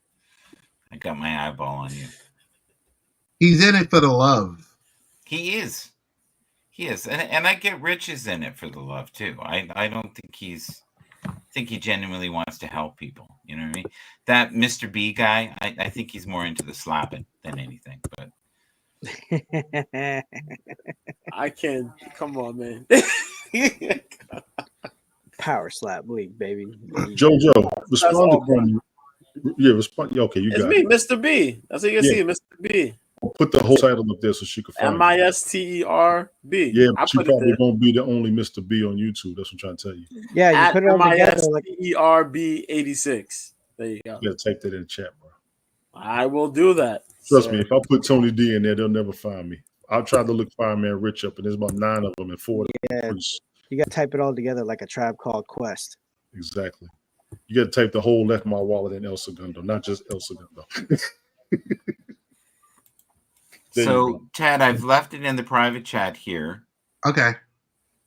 I got my eyeball on you. He's in it for the love. He is. And I get Rich is in it for the love too. I don't think I think he genuinely wants to help people. You know what I mean? That Mr. B guy, I think he's more into the slapping than anything. But I can't. Come on, man. Power slap league, baby. JoJo, respond all, to Chrome. Yeah, respond. Okay, you It's got me, it. Mr. B. That's what you can Yeah. see, Mr. B. I'll put the whole title up there so she can find it. MISTERB. Yeah, I but she put it probably there. won't be the only Mr. B on YouTube. That's what I'm trying to tell you. Yeah, you At put it all together like MISTERB 86. There you go. You gotta type that in the chat, bro. I will do that. Trust sir. me, if I put Tony D in there, they'll never find me. I'll try to look Fireman Rich up, and there's about 9 of them and 4 of them. you got to type it all together like a Tribe Called Quest. Exactly. You got to type the whole Left My Wallet in El Segundo, not just El Segundo. so, Ted, I've left it in the private chat here. Okay.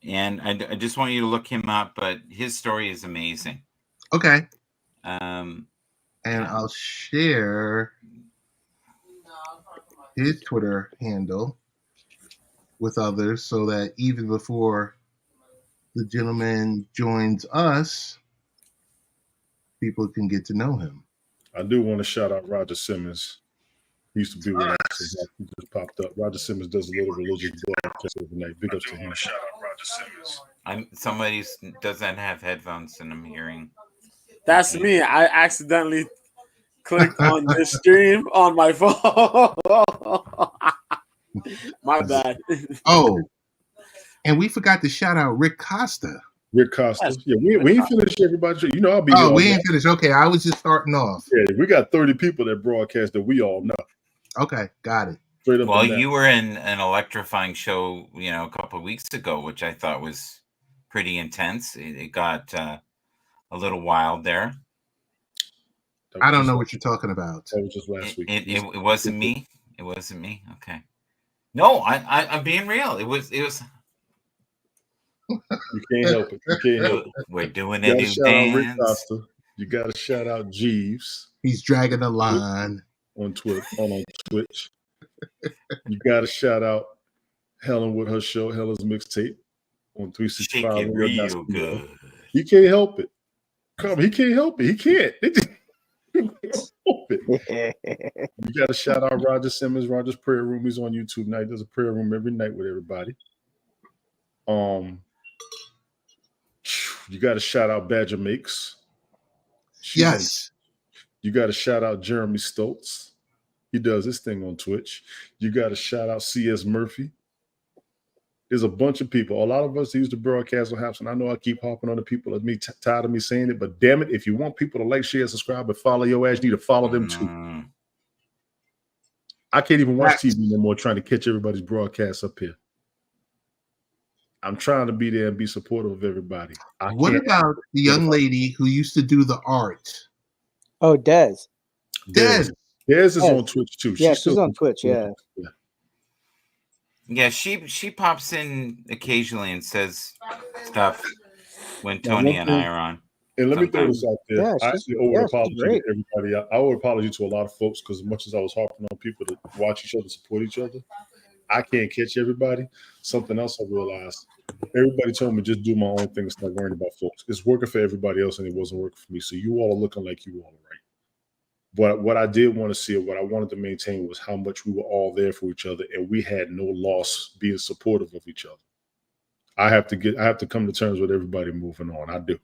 And I just want you to look him up, but his story is amazing. Okay. And I'll share his Twitter handle with others so that even before the gentleman joins us, people can get to know him. I do want to shout out Roger Simmons. He used to be with us. He just popped up. Roger Simmons does a little religious broadcast overnight. Big up to him. Shout out Roger Simmons. Somebody doesn't have headphones, and I'm hearing. That's me. I accidentally clicked on this stream on my phone. My bad. Oh, and we forgot to shout out Rick Costa. Rick Costa. Yeah, we ain't finished everybody. You know, I'll be Oh, we ain't finished. Okay, I was just starting off. Yeah, we got 30 people that broadcast that we all know. Okay, got it. Straight up. Well, you were in an electrifying show, a couple of weeks ago, which I thought was pretty intense. It got a little wild there. I don't know what you're talking about. That was just last week. It wasn't me. It wasn't me. Okay. No, I'm being real. It was. You can't help it. You can't help it. We're doing You a gotta new shout out Rick dance. Costa. You got to shout out Jeeves. He's dragging the line on Twitch. You got to shout out Helen with her show, Helen's Mixtape, on 365. Shake it real good. He can't help it. He can't help it. He can't. He can't help it. You got to shout out Roger Simmons, Roger's Prayer Room. He's on YouTube night. There's a prayer room every night with everybody. You got to shout out Badger Makes. Yes. You got to shout out Jeremy Stoltz. He does his thing on Twitch. You got to shout out C.S. Murphy. There's a bunch of people. A lot of us use the broadcast on Haps, and I know I keep hopping on the people of me tired of me saying it, but damn it, if you want people to like, share, subscribe, and follow your ass, you need to follow them too. I can't even watch TV anymore trying to catch everybody's broadcasts up here. I'm trying to be there and be supportive of everybody. What about the young lady who used to do the art? Oh, Des. Des is on Twitch too. Yeah, she's on Twitch. Yeah. Yeah, she pops in occasionally and says stuff. when Now, Tony one and I thing, are on. and let me throw Sometimes. this out there. Yeah, I she's actually owe an she's apology great. to everybody. I owe an apology to a lot of folks because as much as I was harping on people to watch each other, support each other, I can't catch everybody. Something else I realized. Everybody told me just do my own thing and stop worrying about folks. It's working for everybody else and it wasn't working for me. So you all are looking like you all are right. But what I did want to see, or what I wanted to maintain, was how much we were all there for each other and we had no loss being supportive of each other. I have to come to terms with everybody moving on. I do.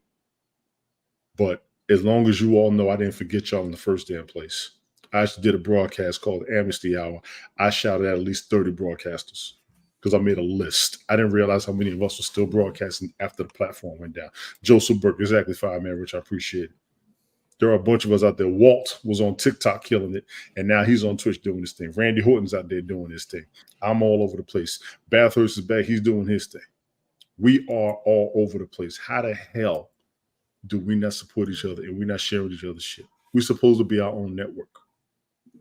But as long as you all know I didn't forget y'all in the first damn place. I actually did a broadcast called Amnesty Hour. I shouted at least 30 broadcasters because I made a list. I didn't realize how many of us were still broadcasting after the platform went down. Joseph Burke, exactly 5-man, Rich. I appreciate it. There are a bunch of us out there. Walt was on TikTok killing it, and now he's on Twitch doing his thing. Randy Horton's out there doing his thing. I'm all over the place. Bathurst is back. He's doing his thing. We are all over the place. How the hell do we not support each other and we're not sharing each other's shit? We're supposed to be our own network.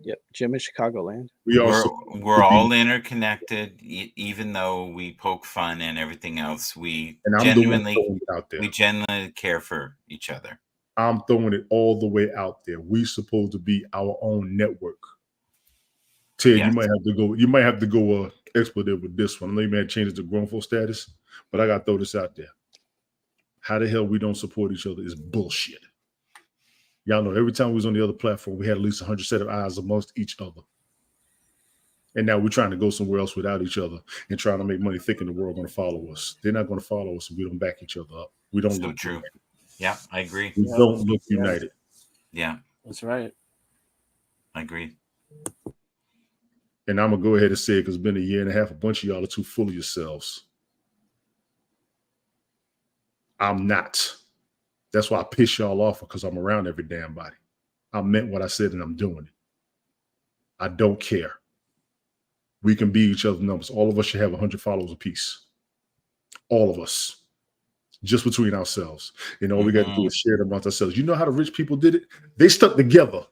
Yep, Jim is Chicagoland. We're all interconnected, even though we poke fun and everything else. We genuinely care for each other. I'm throwing it all the way out there. We're supposed to be our own network. Ted, yes. You might have to go expletive with this one. I know you may have changed it to grown folk status, but I gotta throw this out there. How the hell we don't support each other is bullshit. Y'all know every time we was on the other platform, we had at least 100 set of eyes amongst each other. And now we're trying to go somewhere else without each other and trying to make money thinking the world going to follow us. They're not going to follow us if we don't back each other up. We don't look true. United. Yeah, I agree. We don't look united. Yeah. That's right. I agree. And I'm going to go ahead and say it because it's been a year and a half. A bunch of y'all are too full of yourselves. I'm not. That's why I piss y'all off because I'm around every damn body. I meant what I said and I'm doing it. I don't care. We can beat each other's numbers. All of us should have 100 followers apiece. All of us. Just between ourselves. And all we got to do is share it amongst ourselves. You know how the rich people did it? They stuck together.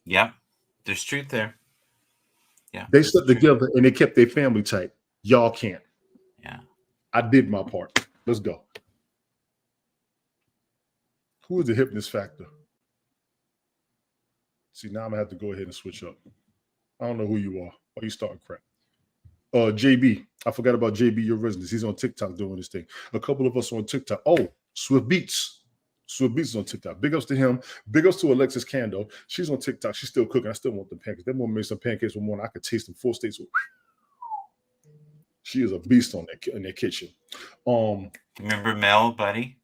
Yeah. There's truth there. Yeah. They stuck together and they kept their family tight. Y'all can't. Yeah. I did my part. Let's go. Who is the hypnotist factor? See, now I'm going to have to go ahead and switch up. I don't know who you are. Why are you starting crap? JB. I forgot about JB, your resident. He's on TikTok doing this thing. A couple of us on TikTok. Oh, Swift Beats. Swift Beats is on TikTok. Big ups to him. Big ups to Alexis Cando. She's on TikTok. She's still cooking. I still want the pancakes. That woman made some pancakes one morning. I could taste them 4 states. She is a beast in that kitchen. Remember Mel, buddy?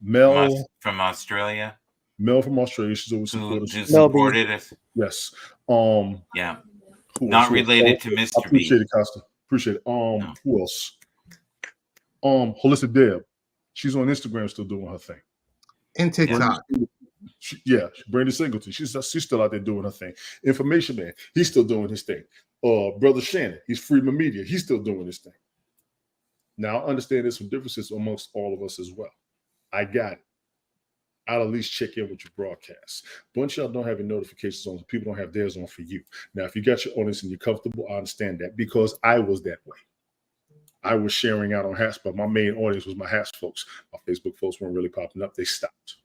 Mel from Australia. Mel from Australia. She's always supported us. Yes. Yeah. Not related to Mr. B. Appreciate it, Costa. Appreciate it. No. Who else? Holistic Deb. She's on Instagram still doing her thing. And TikTok. Brandon Singleton. She's still out there doing her thing. Information Man. He's still doing his thing. Brother Shannon. He's Freedom Media. He's still doing his thing. Now I understand there's some differences amongst all of us as well. I got it. I'll at least check in with your broadcast. Bunch of y'all don't have your notifications on. People don't have theirs on for you. Now, if you got your audience and you're comfortable, I understand that because I was that way. I was sharing out on Hats, but my main audience was my Hats folks. My Facebook folks weren't really popping up. They stopped.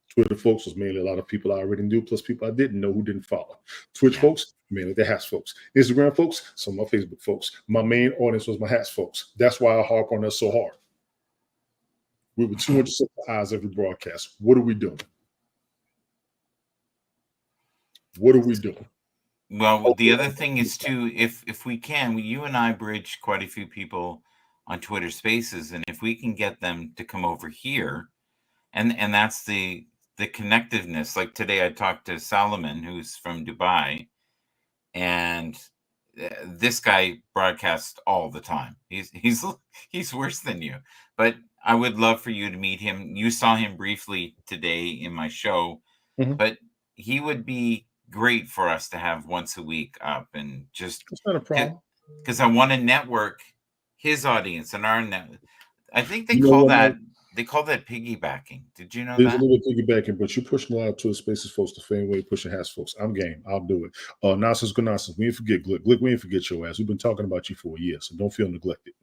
Twitter folks was mainly a lot of people I already knew, plus people I didn't know who didn't follow. Twitch folks, mainly the Hats folks. Instagram folks, some of my Facebook folks. My main audience was my Hats folks. That's why I harp on us so hard. We were 200 eyes every broadcast. What are we doing? What are we doing? Well, the other thing is too, if we can, you and I bridge quite a few people on Twitter Spaces, and if we can get them to come over here, and that's the connectiveness. Like today, I talked to Solomon, who's from Dubai, and this guy broadcasts all the time. He's worse than you, but I would love for you to meet him. You saw him briefly today in my show, but he would be great for us to have once a week up and just. That's not a problem. Because I want to network his audience and our net. I think they call that piggybacking. Did you know that? There's a little piggybacking, but you're pushing a lot of Twitter Spaces folks the same way pushing Hats folks. I'm game. I'll do it. Nonsense, good nonsense. We ain't forget Glick. Glick, we ain't forget your ass. We've been talking about you for a year, so don't feel neglected.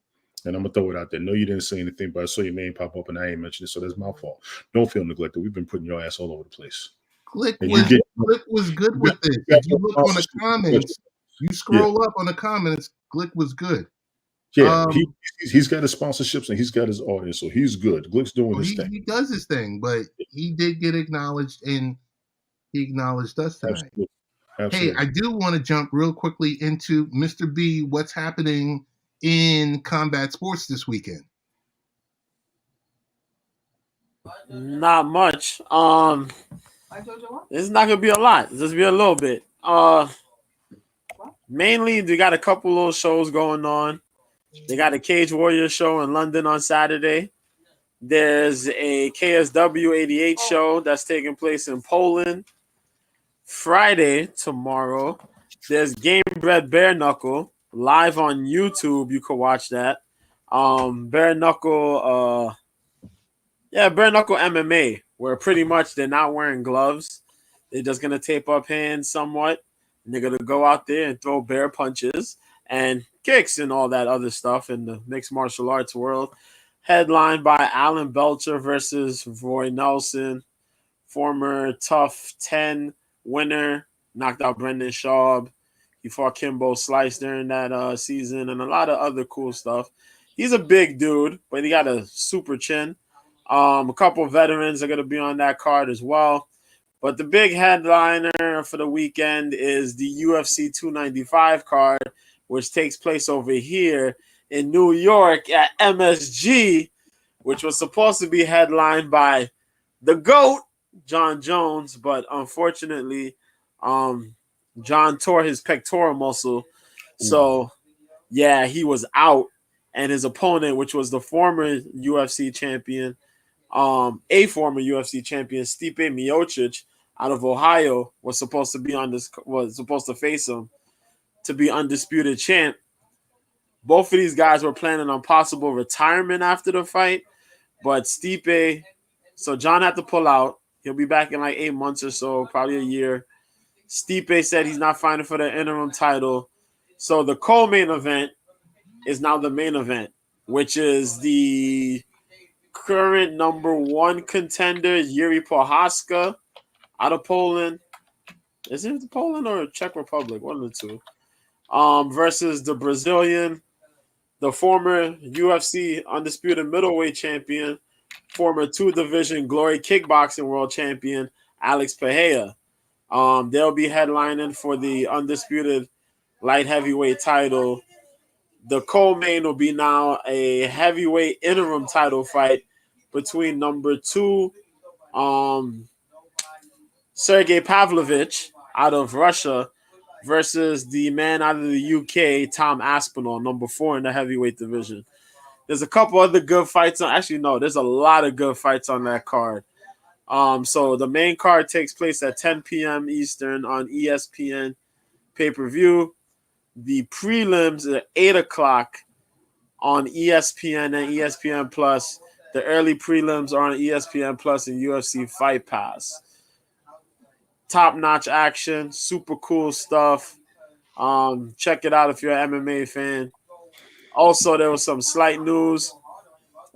And I'm gonna throw it out there. No, you didn't say anything, but I saw your name pop up and I ain't mentioned it, so that's my fault. Don't feel neglected. We've been putting your ass all over the place. Glick And was you Glick was good you with got, this. you got If you no look on the sponsorship. comments, you scroll up on the comments. Glick was good. Yeah, he's got his sponsorships and he's got his audience, so he's good. Glick's doing well, his thing. he does his thing, but he did get acknowledged, and he acknowledged us tonight. Absolutely. Absolutely. Hey, I do want to jump real quickly into Mr. B. What's happening in combat sports this weekend? Not much. It's not gonna be a lot. It's just be a little bit. Mainly they got a couple little shows going on. They got a Cage Warrior show in London on Saturday. There's a KSW 88 show that's taking place in Poland. Friday, tomorrow, there's Game Bred Bare Knuckle live on YouTube. You can watch that. Bare Knuckle, Bare Knuckle MMA, where pretty much they're not wearing gloves. They're just gonna tape up hands somewhat, and they're gonna go out there and throw bare punches and kicks and all that other stuff in the mixed martial arts world. Headlined by Alan Belcher versus Roy Nelson, former Tough 10 winner, knocked out Brendan Schaub. He fought Kimbo Slice during that season and a lot of other cool stuff. He's a big dude, but he got a super chin. A couple of veterans are going to be on that card as well. But the big headliner for the weekend is the UFC 295 card, which takes place over here in New York at MSG, which was supposed to be headlined by the GOAT, John Jones, but unfortunately, John tore his pectoral muscle. So, yeah, he was out. And his opponent, which was the former UFC champion, a former UFC champion, Stipe Miocic, out of Ohio, was supposed to face him to be undisputed champ. Both of these guys were planning on possible retirement after the fight, but Stipe, so John had to pull out. He'll be back in like 8 months or so, probably a year. Stipe said he's not fighting for the interim title. So the co-main event is now the main event, which is the current number one contender, Yuri Prochazka, out of Poland. Is it Poland or Czech Republic? One of the two. Versus the Brazilian, the former UFC undisputed middleweight champion, former two-division Glory Kickboxing world champion, Alex Pereira. They'll be headlining for the undisputed light heavyweight title. The co-main will be now a heavyweight interim title fight between number 2, Sergey Pavlovich out of Russia versus the man out of the UK, Tom Aspinall, number 4 in the heavyweight division. There's a couple other good fights on. Actually, no, there's a lot of good fights on that card. So the main card takes place at 10 p.m. Eastern on ESPN pay-per-view. The prelims are 8 o'clock on ESPN and ESPN Plus. The early prelims are on ESPN Plus and UFC Fight Pass. Top-notch action, super cool stuff. Check it out if you're an MMA fan. Also, there was some slight news.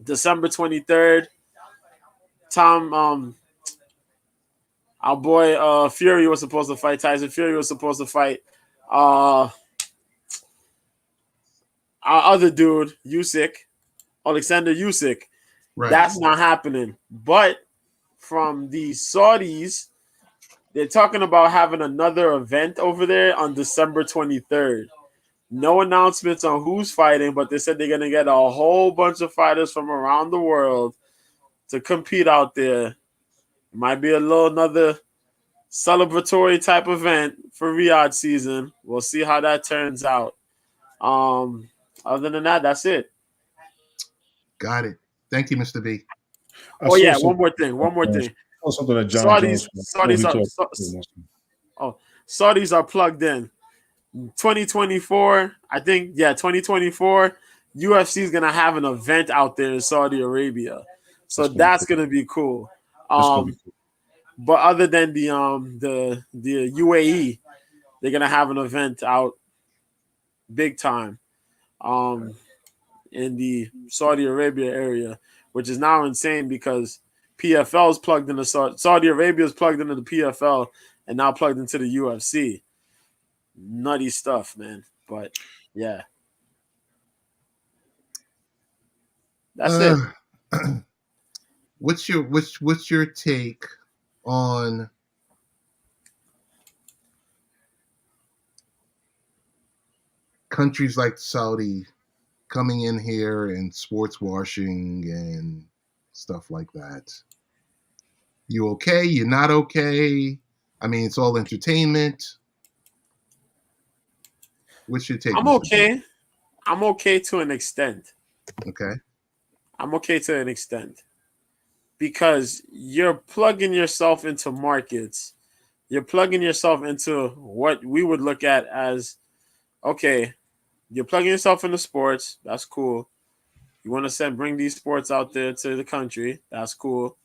December 23rd, our boy Fury was supposed to fight. Tyson Fury was supposed to fight our other dude, Alexander Usyk. Right. That's not happening. But from the Saudis, they're talking about having another event over there on December 23rd. No announcements on who's fighting, but they said they're going to get a whole bunch of fighters from around the world to compete out there. It might be another celebratory type event for Riyadh season. We'll see how that turns out. Other than that, that's it. Got it. Thank you, Mr. B. One more thing. Something that John Saudis are plugged in. 2024, I think, 2024, UFC is going to have an event out there in Saudi Arabia. So that's going to be cool. But other than the UAE, they're going to have an event out big time. in the Saudi Arabia area, which is now insane because PFL is plugged into Saudi Arabia is plugged into the PFL and now plugged into the UFC. Nutty stuff, man. But yeah, that's it. What's your take on countries like Saudi coming in here and sports washing and stuff like that? You okay? You're not okay? I mean, it's all entertainment. What's your take? I'm Mr. okay. I'm okay to an extent. Okay. I'm okay to an extent because you're plugging yourself into markets. You're plugging yourself into what we would look at as okay. You're plugging yourself into sports. That's cool. You want to bring these sports out there to the country. That's cool.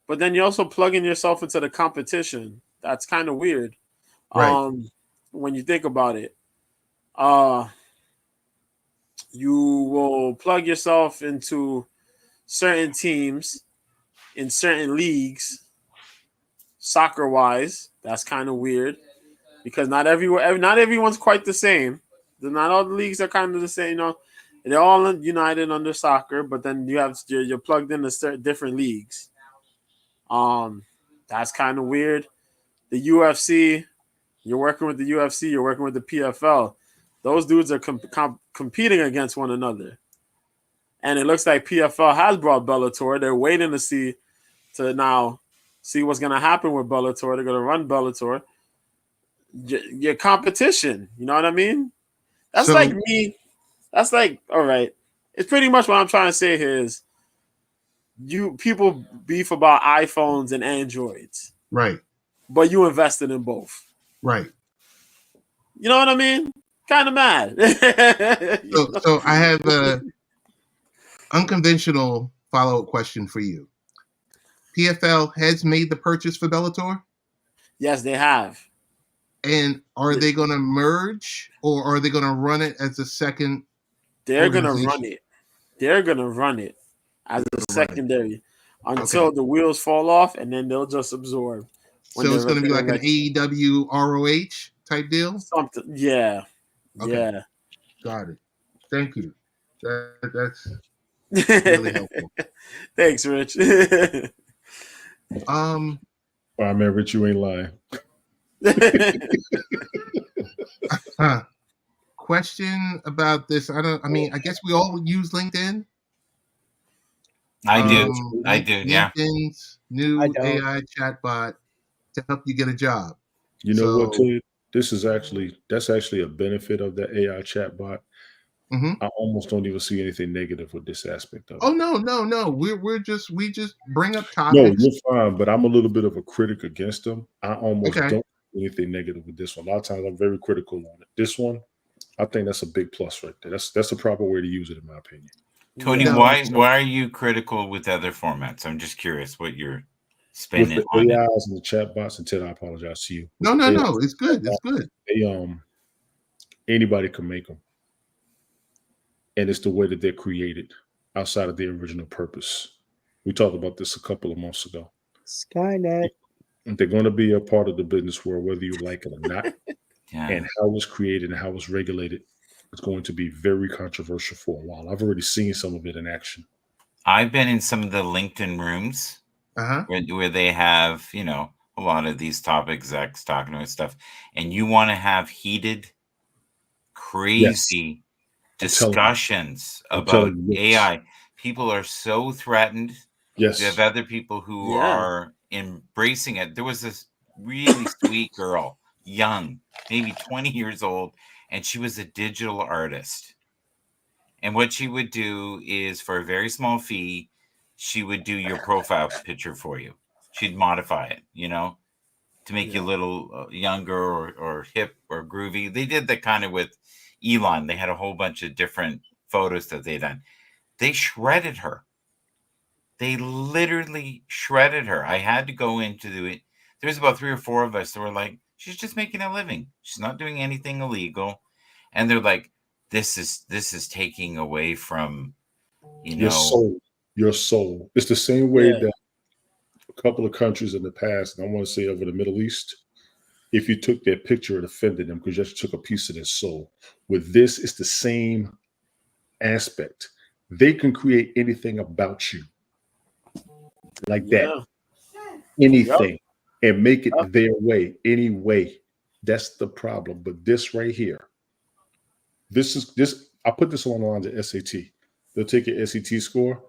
But then you're also plugging yourself into the competition. That's kind of weird. Right. When you think about it. You will plug yourself into certain teams in certain leagues, soccer wise. That's kind of weird because not everyone's quite the same. Not all the leagues are kind of the same. You know, they're all united under soccer, but then you're plugged into certain different leagues. That's kind of weird. The UFC, you're working with the UFC, you're working with the PFL. Those dudes are competing against one another. And it looks like PFL has brought Bellator. They're waiting to see what's going to happen with Bellator. They're going to run Bellator. Your competition, you know what I mean? That's like me. That's like, all right. It's pretty much what I'm trying to say here is people beef about iPhones and Androids. Right. But you invested in both. Right. You know what I mean? Kind of mad. So I have a unconventional follow-up question for you. PFL has made the purchase for Bellator? Yes, they have. And are they going to merge or are they going to run it as a second? They're going to run it. They're going to run it as a secondary until the wheels fall off, and then they'll just absorb. So it's going to be like an AEW ROH type deal? Something. Yeah. Okay. Yeah. Got it. Thank you. That's really helpful. Thanks, Rich. All right, man, Rich, you ain't lying. Question about this. I guess we all use LinkedIn. I do. Yeah. LinkedIn's new AI chatbot to help you get a job. You know what, Ted? That's actually a benefit of the AI chatbot. Mm-hmm. I almost don't even see anything negative with this aspect of it. Oh no. We just bring up topics. No, you're fine, but I'm a little bit of a critic against them. I almost don't see anything negative with this one. A lot of times I'm very critical on it. This one, I think that's a big plus right there. That's the proper way to use it, in my opinion. Tony, why are you critical with other formats? I'm just curious what you're spending with the on AIs and the chatbots. And Ted, I apologize to you. No. It's good. It's good. Anybody can make them, and it's the way that they're created outside of their original purpose. We talked about this a couple of months ago. Skynet. They're going to be a part of the business world, whether you like it or not. Yeah. And how it's created and how it's regulated is going to be very controversial for a while. I've already seen some of it in action. I've been in some of the LinkedIn rooms where they have, a lot of these top execs talking about stuff, and you want to have heated, crazy discussions about AI. People are so threatened. Yes. You have other people who are embracing it. There was this really sweet girl, young, maybe 20 years old, and she was a digital artist. And what she would do is, for a very small fee, she would do your profile picture for you. She'd modify it, to make you a little younger or hip or groovy. They did that kind of with Elon. They had a whole bunch of different photos that they done. They shredded her. They literally shredded her. I had to go into it. There's about 3 or 4 of us that were like, she's just making a living. She's not doing anything illegal. And they're like, this is taking away from, you Your know, soul. Your soul. It's the same way Yeah. that a couple of countries in the past, and I want to say over the Middle East, if you took their picture, it offended them because you just took a piece of their soul. With this, it's the same aspect. They can create anything about you like that, Yeah. Yep. anything, and make it Yep. their way, anyway. That's the problem. But this right here, this. I put this along the lines of SAT. They'll take your SAT score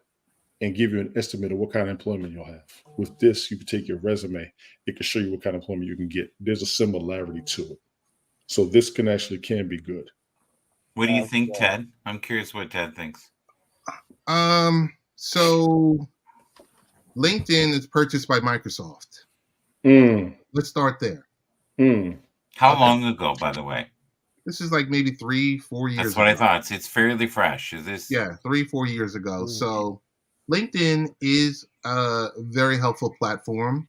and give you an estimate of what kind of employment you'll have. With this, you can take your resume. It can show you what kind of employment you can get. There's a similarity to it. So this can be good. what do you think, Ted? I'm curious what Ted thinks. So LinkedIn is purchased by Microsoft. Mm, Let's start there. mm. How Okay. long ago, by the way? This is like maybe 3-4 years That's what ago. I thought. It's fairly fresh. Is this? Yeah, 3-4 years ago. Mm. So LinkedIn is a very helpful platform.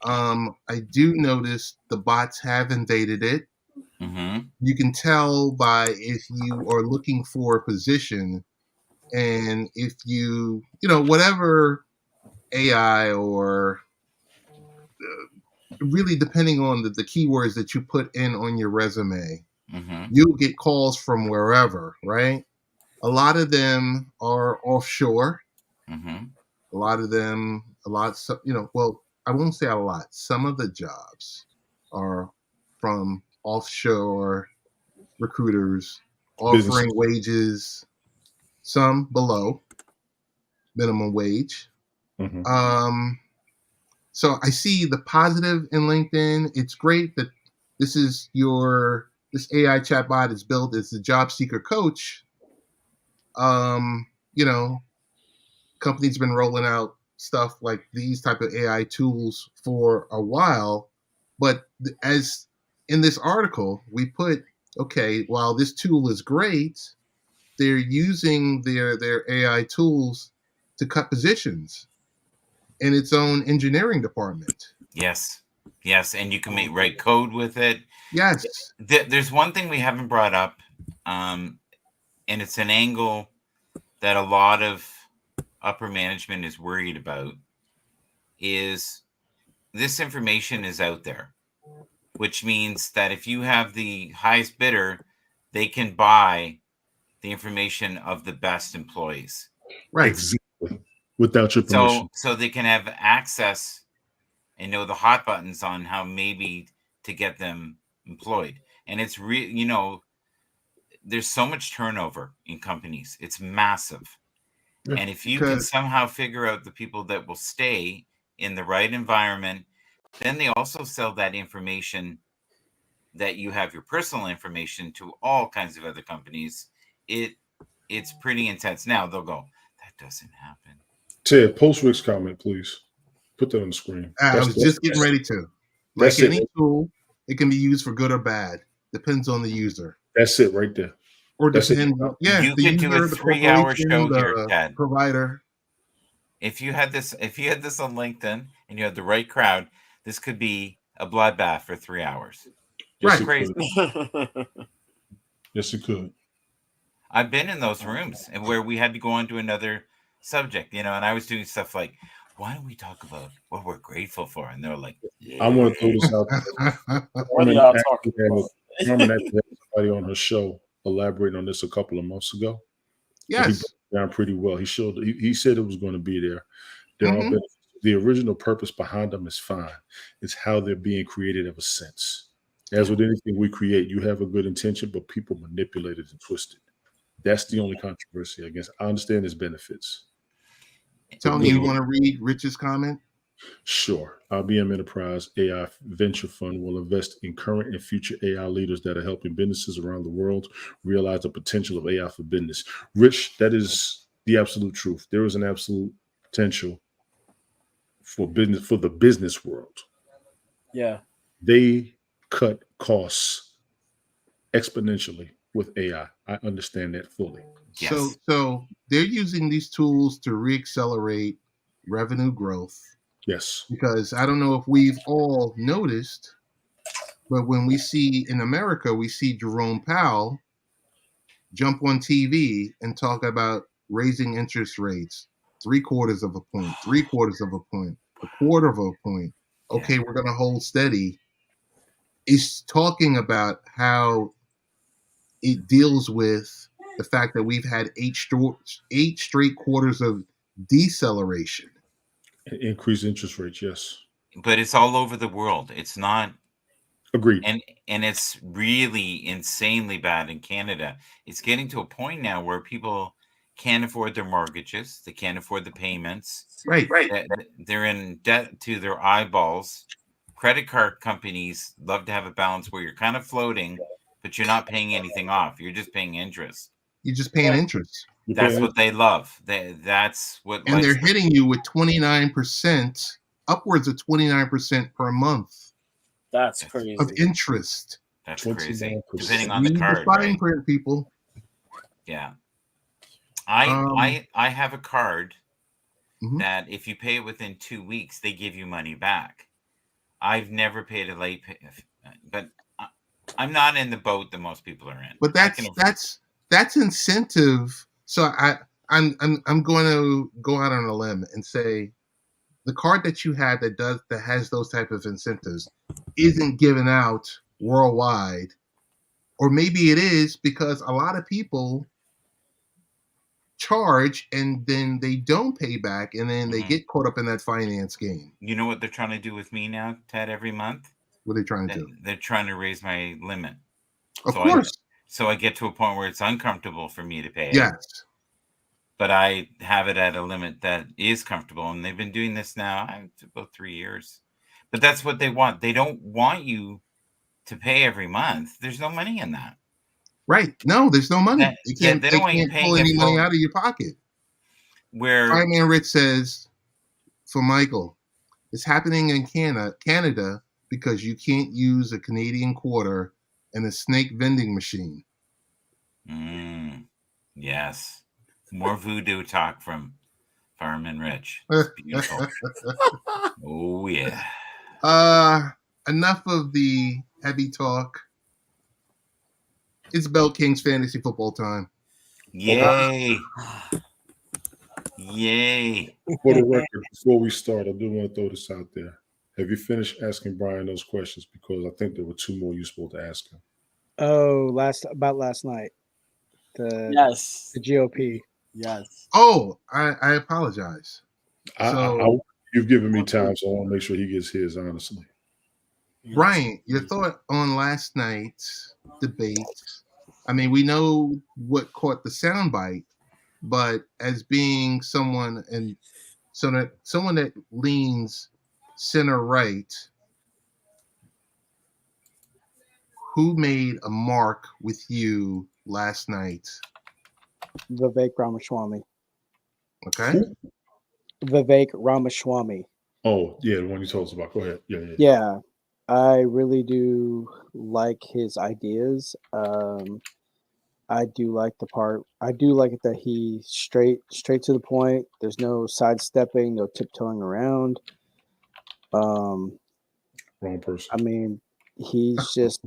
I do notice the bots have invaded it. Mm-hmm. You can tell by if you are looking for a position, and if you whatever AI or really depending on the keywords that you put in on your resume, Mm-hmm. you'll get calls from wherever, right? A lot of them are offshore. Mm-hmm. A lot of them, well, I won't say a lot. Some of the jobs are from offshore recruiters Business. offering wages, some below minimum wage. Mhm. So I see the positive in LinkedIn. It's great that this AI chatbot is built as the job seeker coach. Um, you know, companies been rolling out stuff like these type of AI tools for a while, but as in this article we put, okay, while this tool is great, they're using their AI tools to cut positions in its own engineering department. Yes. Yes, and you can write code with it. Yes. There's one thing we haven't brought up, and it's an angle that a lot of upper management is worried about, is this information is out there, which means that if you have the highest bidder, they can buy the information of the best employees. Right. Exactly. Without your permission. So they can have access and know the hot buttons on how maybe to get them employed. And it's there's so much turnover in companies. It's massive. Yeah. And if you can somehow figure out the people that will stay in the right environment, then they also sell that information, that you have your personal information, to all kinds of other companies. It's pretty intense. Now they'll go, that doesn't happen. Ted, post Rick's comment, please. Put that on the screen. I was just getting ready to. Like That's it. any tool, it can be used for good or bad. Depends on the user. That's it right there. Or That's it. depends on, yeah, You the could do user, a the 3-hour corporation, show the here, Ted. provider. If you had this on LinkedIn and you had the right crowd, this could be a bloodbath for 3 hours. Yes, Right. it Crazy. could. Yes, it could. I've been in those rooms and where we had to go on to another subject, and I was doing stuff like, why don't we talk about what we're grateful for? And they're like, I want to throw this out there. Carmen actually had somebody on her show elaborating on this a couple of months ago. And he Yes. broke it down pretty well. He said it was going to be there. There are Mhm. benefits. The original purpose behind them is fine. It's how they're being created ever since. As with anything we create, you have a good intention, but people manipulate it and twist it. That's the only controversy, I guess. I understand its benefits. Tony, you want to read Rich's comment? Sure. IBM Enterprise AI Venture Fund will invest in current and future AI leaders that are helping businesses around the world realize the potential of AI for business. Rich, that is the absolute truth. There is an absolute potential for business, for the business world. Yeah. They cut costs exponentially with AI. I understand that fully. yes. So they're using these tools to reaccelerate revenue growth. Yes. Because I don't know if we've all noticed, but when we see in America, we see Jerome Powell jump on TV and talk about raising interest rates 3/4 of a point, 3/4 of a point, 1/4 of a point. Okay, we're going to hold steady. Is talking about how it deals with the fact that we've had eight straight quarters of deceleration. Increased interest rates, yes. But it's all over the world. It's not, Agreed. and it's really insanely bad in Canada. It's getting to a point now where people can't afford their mortgages. They can't afford the payments. Right. They're in debt to their eyeballs. Credit card companies love to have a balance where you're kind of floating, but you're not paying anything off. You're just paying interest. You're just paying interest. That's what they love. That's what. And they're hitting you with 29%, upwards of 29% per month. That's crazy. Of interest. That's crazy. 29%. Depending on the Read card, fine right? print, people. Yeah. I have a card Mhm. that if you pay it within 2 weeks, they give you money back. I've never paid a late pay, but I'm not in the boat that most people are in. But that's incentive. So I'm going to go out on a limb and say the card that you had that has those type of incentives isn't given out worldwide, or maybe it is because a lot of people charge and then they don't pay back, and then they get caught up in that finance game. You know what they're trying to do with me now, Ted? Every month, what are they trying to do? They're trying to raise my limit. Of course. So I get to a point where it's uncomfortable for me to pay. Yes. But I have it at a limit that is comfortable, and they've been doing this now about 3 years. But that's what they want. They don't want you to pay every month. There's no money in that. Right. No, there's no money. They can't pull any money out of your pocket. Where Fireman Rich says, for Michael, it's happening in Canada because you can't use a Canadian quarter and a snake vending machine. Yes. More voodoo talk from Fireman Rich. It's beautiful. Oh, yeah. Enough of the heavy talk. It's Bell Kings fantasy football time. Yay. Yay. For the record, before we start, I do want to throw this out there. Have you finished asking Brian those questions? Because I think there were 2 more you supposed to ask him. Oh, last night. The GOP. Yes. Oh, I apologize. You've given me time, so I want to make sure he gets his, honestly. Brian, your thought on last night's debate. I mean, we know what caught the soundbite, but as being someone that leans center right, who made a mark with you last night? Vivek Ramaswamy. Okay. Vivek Ramaswamy. Oh, yeah, the one you told us about. Go ahead. Yeah. I really do like his ideas. I do like it that he's straight to the point. There's no sidestepping, no tiptoeing around. Wrong person. I mean, he's just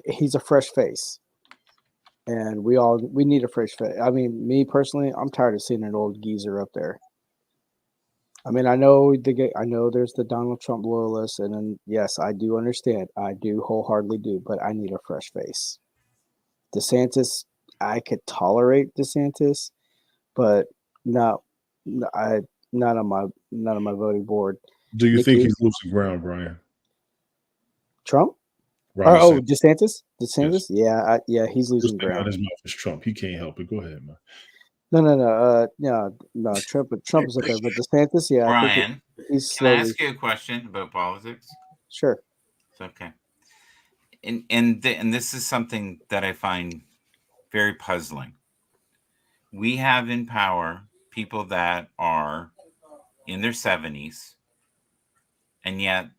he's a fresh face. And we need a fresh face. I mean, me personally, I'm tired of seeing an old geezer up there. I mean, I know there's the Donald Trump loyalists, and then yes, I do understand. I do wholeheartedly do, but I need a fresh face. DeSantis, I could tolerate DeSantis, but not on my voting board. Do you think he's losing ground, Brian? Trump? DeSantis. DeSantis? Yes. Yeah, he's losing ground. His mouth is Trump. He can't help it. Go ahead, man. No. Trump is okay, but DeSantis, yeah. Brian, he's slowly... Can I ask you a question about politics? Sure. It's okay. And this is something that I find very puzzling. We have in power people that are in their 70s, and yet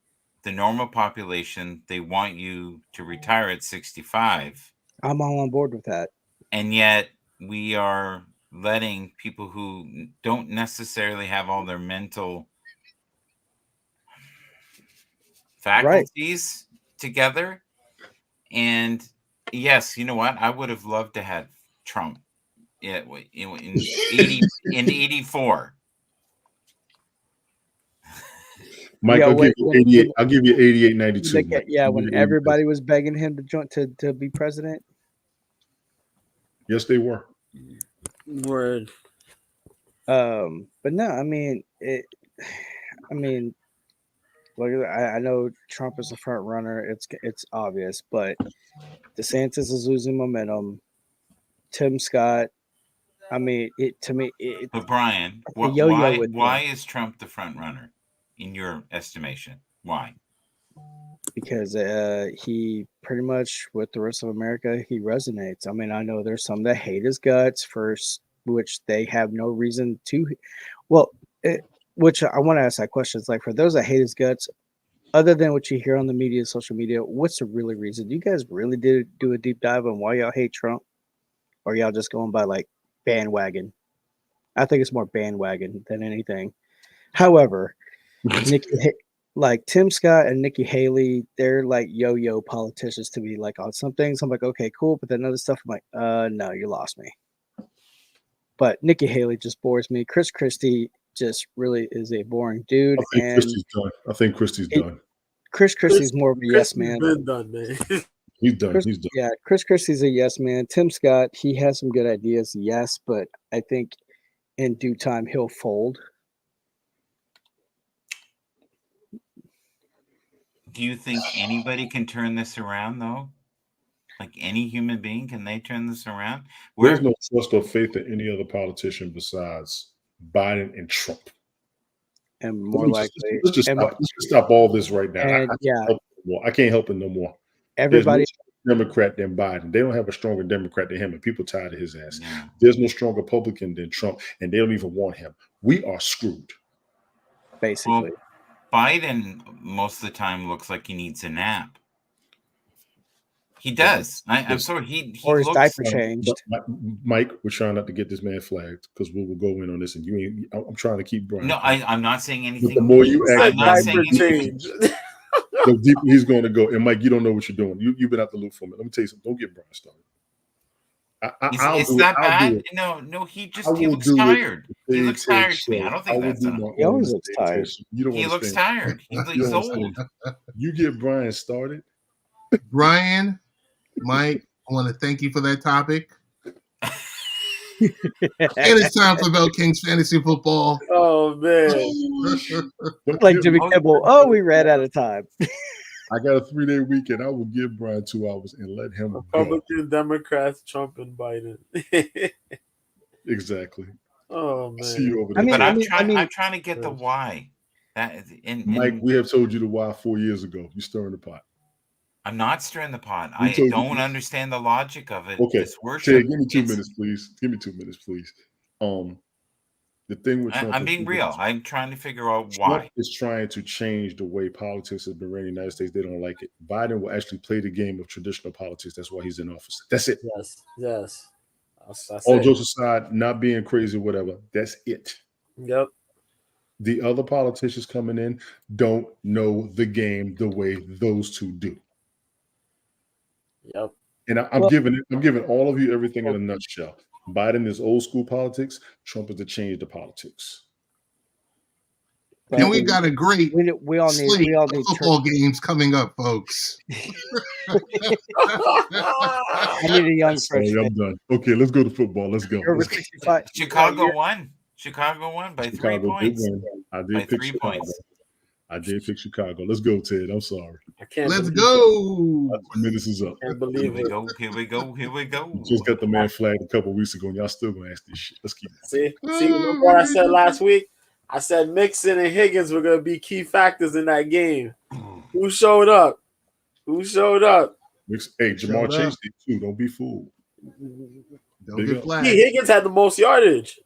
the normal population, they want you to retire at 65. I'm all on board with that. And yet we are letting people who don't necessarily have all their mental faculties together, And yes, you know what? I would have loved to have Trump in 84. Mike, Yeah, I'll give you 88. I'll give you 88, 92. Mike. yeah, I'll when give you 88. everybody was begging him to be president. Yes, they were. Word. But no, I mean look, I know Trump is the front runner. It's obvious, but DeSantis is losing momentum. Tim Scott. I mean, But Brian, why is Trump the front runner in your estimation? Why? Because he pretty much with the rest of America he resonates. I mean, I know there's some that hate his guts which they have no reason to. Well, which I want to ask that question. It's like for those that hate his guts, other than what you hear on the media, social media, what's the really reason? Do you guys really did do a deep dive on why y'all hate Trump, or y'all just going by like bandwagon? I think it's more bandwagon than anything. However, like Tim Scott and Nikki Haley, they're like yo-yo politicians to me. Like on some things, I'm like, okay, cool, but then other stuff, I'm like, no, you lost me. But Nikki Haley just bores me. Chris Christie just really is a boring dude. I think Christie's done. Chris Christie's more of a yes man. Been done, man. He's done. He's done. Yeah, Chris Christie's a yes man. Tim Scott, he has some good ideas, yes, but I think in due time he'll fold. Do you think anybody can turn this around, though? Like any human being, can they turn this around? There's no trust or faith in any other politician besides Biden and Trump. And more likely, let's just stop all this right now. And, I can't help it no more. Everybody, no Democrat than Biden. They don't have a stronger Democrat than him, and people tired of his ass. Yeah. There's no stronger Republican than Trump, and they don't even want him. We are screwed. Basically. Well, Biden most of the time looks like he needs a nap. He does. I'm sorry. He or his looks diaper changed. Mike, we're trying not to get this man flagged because we will go in on this, and I'm trying to keep Brian. No, I'm not saying anything. But the more you act, I'm not saying anything. The deeper he's going to go. And Mike, you don't know what you're doing. You've been out the loop for me. Let me tell you something. Don't get Brian started. Is that bad? No. He looks tired. He looks tired to me. I don't think that's enough. He always looks tired. He looks tired. He's old. You get Brian started. Brian, Mike, I want to thank you for that topic. And it's time for Bell Kings Fantasy Football. Oh, man. Like Jimmy Kimmel. Oh, we ran out of time. I got a 3-day weekend. I will give Brian 2 hours and let him Republican, Democrats, Trump, and Biden. Exactly. Oh, man. See you over there. I'm trying to get the why. Mike, we have told you the why 4 years ago. You're stirring the pot. I'm not stirring the pot. I don't understand the logic of it. Okay, Ted, give me 2 minutes, please. Give me 2 minutes, please. The thing with Trump, I'm being real. I'm trying to figure out why. Trump is trying to change the way politics has been ran in the United States. They don't like it. Biden will actually play the game of traditional politics. That's why he's in office. That's it. Yes. All jokes aside, not being crazy, whatever. That's it. Yep. The other politicians coming in don't know the game the way those two do. Yep. And I'm giving all of you everything in a nutshell. Biden is old school politics. Trump is to change the politics. And we got a great we all need football games coming up, folks. I need a young freshman. I'm done. Okay, let's go to football. Let's go. Chicago won. Chicago won by 3 points. I did pick 3 points. I did pick Chicago. Let's go, Ted. I'm sorry. Let's go. 2 minutes is up. I can't believe it. Here we go. Just got the man flagged a couple weeks ago, and y'all still gonna ask this shit. Let's keep it. See what I said last week? I said Mixon and Higgins were gonna be key factors in that game. Who showed up? Hey, Jamar Chase did too. Don't be fooled. Don't get flagged. Higgins had the most yardage.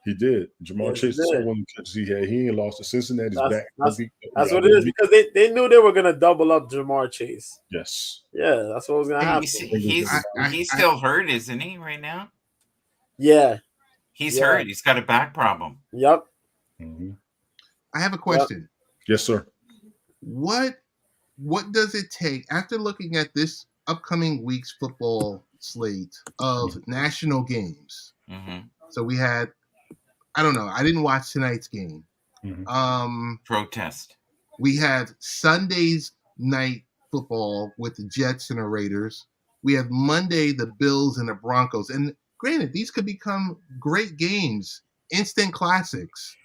He did. Jamar Chase is one of the catches he had. He ain't lost to Cincinnati's back. That's what it is, because they knew they were gonna double up Jamar Chase. Yes. Yeah, that's what was gonna happen. He's still hurt, isn't he, right now? Yeah. He's hurt. He's got a back problem. Yep. Mm-hmm. I have a question. Yep. Yes, sir. What does it take after looking at this upcoming week's football slate of national games. Mm-hmm. So we had, I don't know, I didn't watch tonight's game. Mhm. Protest. We had Sunday's night football with the Jets and the Raiders. We have Monday the Bills and the Broncos. And granted, these could become great games, instant classics.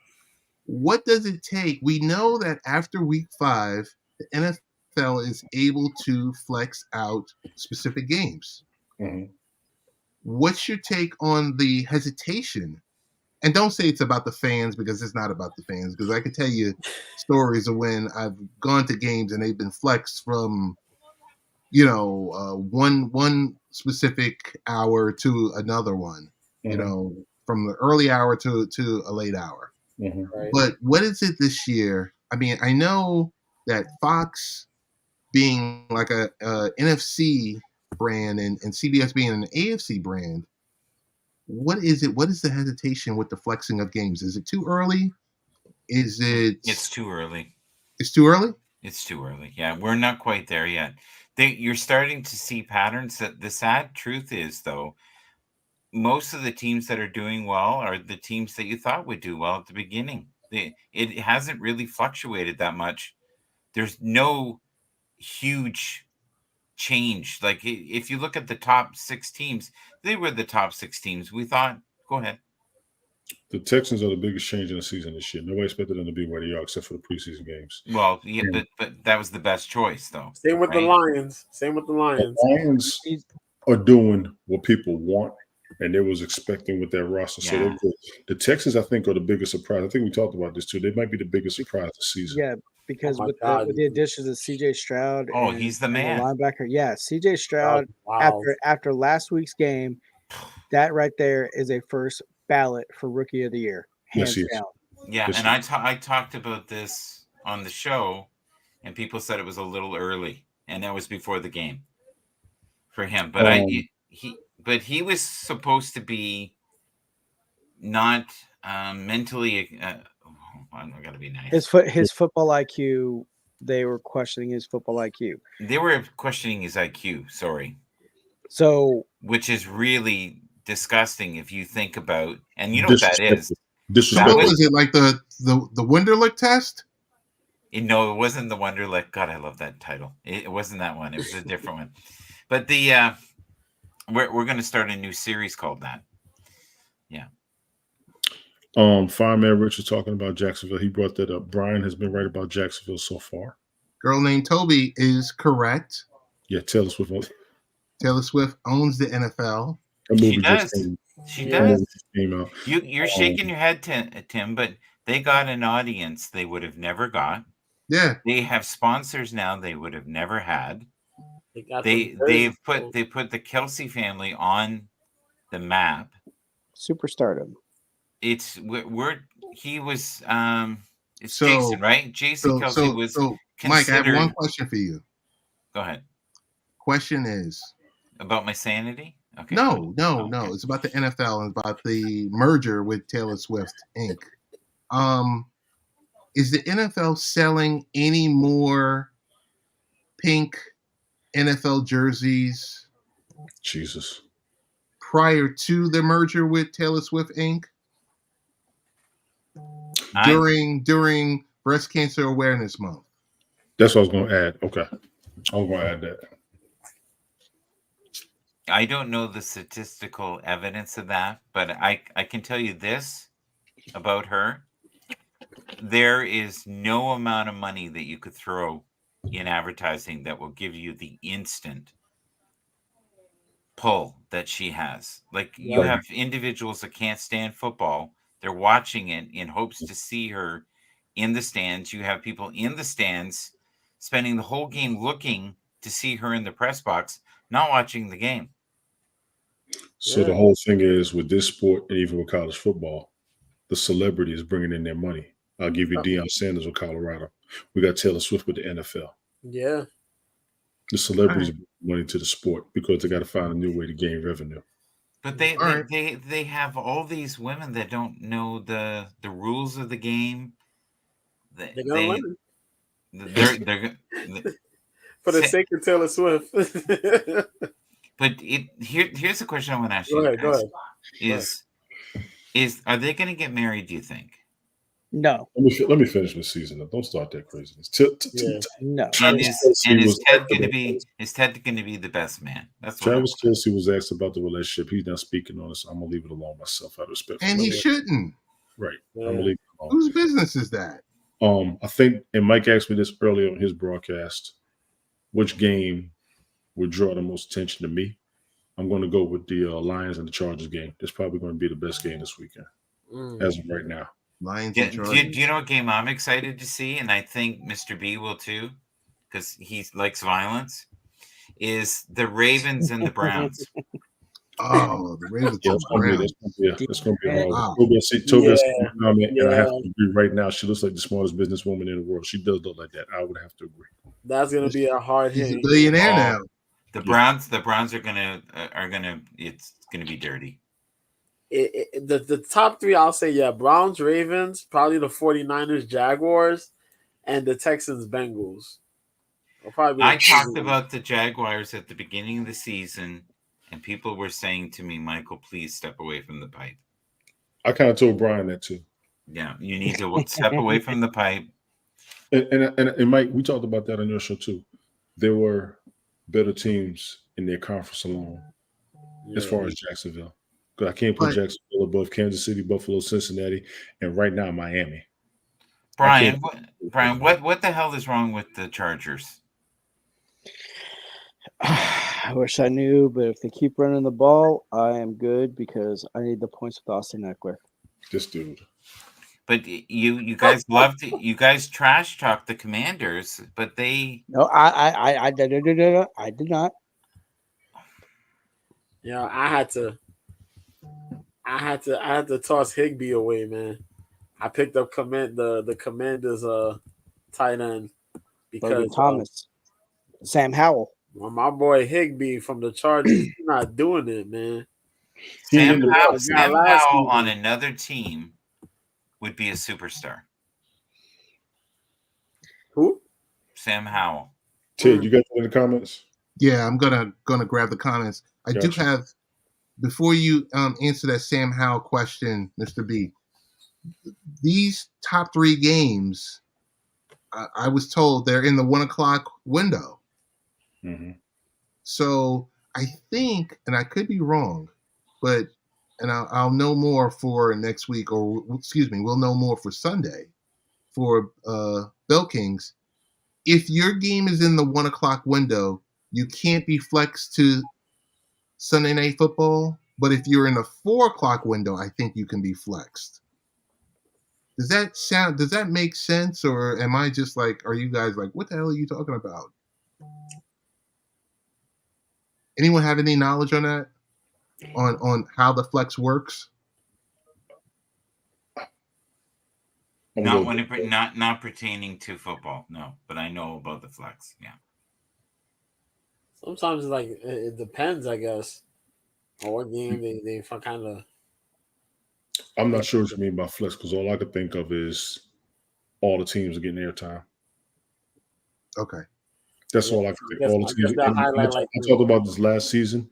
What does it take? We know that after week 5, the NFL is able to flex out specific games. Mhm. What's your take on the hesitation? And don't say it's about the fans, because it's not about the fans. Because I can tell you stories of when I've gone to games and they've been flexed from, one specific hour to another one. Mhm. From the early hour to a late hour. Mhm. Right. But what is it this year? I mean, I know that Fox being like a NFC brand and CBS being an AFC brand, what is it? What is the hesitation with the flexing of games? Is it too early? Is it? It's too early. It's too early. It's too early. Yeah, we're not quite there yet. You're starting to see patterns. That the sad truth is, though, most of the teams that are doing well are the teams that you thought would do well at the beginning. It hasn't really fluctuated that much. There's no huge change. Like if you look at the top 6 teams, they were the top 6 teams. We thought, go ahead. The Texans are the biggest change in the season this year. Nobody expected them to be where they are except for the preseason games. Well, yeah, And but that was the best choice, though. Same with the right? Lions. Same with the the Lions. Lions are doing what people want, and they was expecting with their roster. So Yeah. they're good. The Texans, I think, are the biggest surprise. I think we talked about this too. They might be the biggest surprise this season. Yeah, because Oh my with God. the additions of CJ Stroud Oh, and, he's the and man. linebacker, yeah, CJ Stroud Wow. after last week's game, that right there is a first ballot for Rookie of the Year, Yes, hands he is. down. Yeah, Yes, and I talked about this on the show, and people said it was a little early, and that was before the game for him. But he was supposed to be not mentally. I'm not gonna be nice. His football IQ, they were questioning his football IQ. They were questioning his IQ. Sorry, So which is really disgusting if you think about, and you know what that is. So Disrespectful. what was it, like the Wonderlic test? No, it wasn't the Wonderlic. God, I love that title. It wasn't that one. It was a different one. But we're going to start a new series called that. Yeah. Fireman Rich was talking about Jacksonville. He brought that up. Brian has been right about Jacksonville so far. Girl named Toby is correct. Yeah, Taylor Swift. Taylor Swift owns the NFL. That movie She just does. came, She Yeah. that does. movie just came out. You're shaking your head, Tim, but they got an audience they would have never got. Yeah. They have sponsors now they would have never had. They got They put the Kelsey family on the map. superstardom. It's he was it's So- Jason, right? Jason Kelsey was Mike, I have one considered. question for you. Go ahead. Question is, About my sanity? Okay. no. Okay. It's about the NFL and about the merger with Taylor Swift Inc. Is the NFL selling any more pink NFL jerseys Jesus. prior to the merger with Taylor Swift Inc. I- during Breast Cancer Awareness Month? That's what I was going to add. Okay. I was going to add that. I don't know the statistical evidence of that, but I can tell you this about her. There is no amount of money that you could throw in advertising that will give you the instant pull that she has. Like you Right. have individuals that can't stand football. They're watching it in hopes to see her in the stands. You have people in the stands spending the whole game looking to see her in the press box, not watching the game. So Yeah. the whole thing is with this sport and even with college football, the celebrity is bringing in their money. I'll give you Deion Sanders with Colorado. We got Taylor Swift with the NFL. Yeah. The celebrities bring money to the sport because they got to find a new way to gain revenue. But All right. they have all these women that don't know the rules of the game. They're gonna learn. They're for the sake of Taylor Swift. But here's the question I want to ask Go you ahead. guys: are they going to get married? Do you think? No, Let me finish this season. Don't start that craziness. Yeah. no. And is Ted going to be? be? Is Ted going to be the best man? That's what. Travis Kelce was asked about the relationship. He's not speaking on it, so I'm gonna leave it alone myself out of respect. And he shouldn't. Right. Yeah. I'm gonna leave it alone. Whose business is that? I think, and Mike asked me this earlier on his broadcast, which game would draw the most attention to me? I'm going to go with the Lions and the Chargers game. That's probably going to be the best game this weekend, as of right now. Lions Do and Chargers. you know what game I'm excited to see? And I think Mr. B will too, because he likes violence. Is the Ravens and the Browns? Oh, the Ravens Yeah, and it's going Browns. to be hard. Wow. Toby, Yeah. and I have to agree right now. She looks like the smartest businesswoman in the world. She does look like that. I would have to agree. That's gonna be a hard He's a hit. billionaire now. The Browns are gonna it's gonna be dirty. The top three, I'll say, yeah, Browns, Ravens, probably the 49ers, Jaguars, and the Texans, Bengals. I talked about the Jaguars at the beginning of the season, and people were saying to me, Michael, please step away from the pipe. I kind of told Brian that too. Yeah, you need to step away from the pipe. And Mike, we talked about that on your show too. There were better teams in their conference alone, as far as Jacksonville. Because I can't put Jacksonville above Kansas City, Buffalo, Cincinnati, and right now Miami. Brian, what the hell is wrong with the Chargers? I wish I knew, but if they keep running the ball, I am good because I need the points with Austin Eckler. This dude. But you guys you guys trash talk the Commanders, but they I did not. Yeah, I had to toss Higbee away, man. I picked up the Commanders tight end because Logan Thomas, Sam Howell. Well, my boy Higbee from the Chargers, he's not doing it, man. Sam Howell on another team would be a superstar. Who? Sam Howell. Ted, you got that in the comments? Yeah, I'm gonna grab the comments. I do have, before you answer that Sam Howell question, Mr. B. These top three games, I was told they're in the 1 o'clock window. Mm-hmm. So I think, and I could be wrong, but I'll know more for next week, or excuse me, we'll know more for Sunday for Bell Kings. If your game is in the 1 o'clock window, you can't be flexed to Sunday Night Football. But if you're in the 4 o'clock window, I think you can be flexed. Does that make sense? Or am I just like, are you guys like, what the hell are you talking about? Anyone have any knowledge on that? On how the flex works? Not pertaining to football, no. But I know about the flex, yeah. Sometimes like it depends, I guess, on what game they kind of. I'm not sure what you mean by flex because all I could think of is all the teams are getting airtime. Okay. That's all I can think. All the teams. I talked about this last season.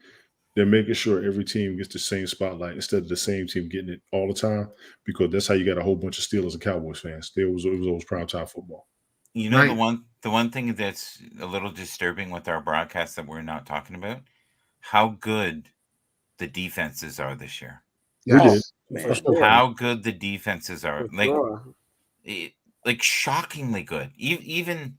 They're making sure every team gets the same spotlight instead of the same team getting it all the time, because that's how you got a whole bunch of Steelers and Cowboys fans. It was always primetime football. You know, the one thing that's a little disturbing with our broadcast that we're not talking about, how good the defenses are this year. Yes. How good the defenses are. Like shockingly good. Even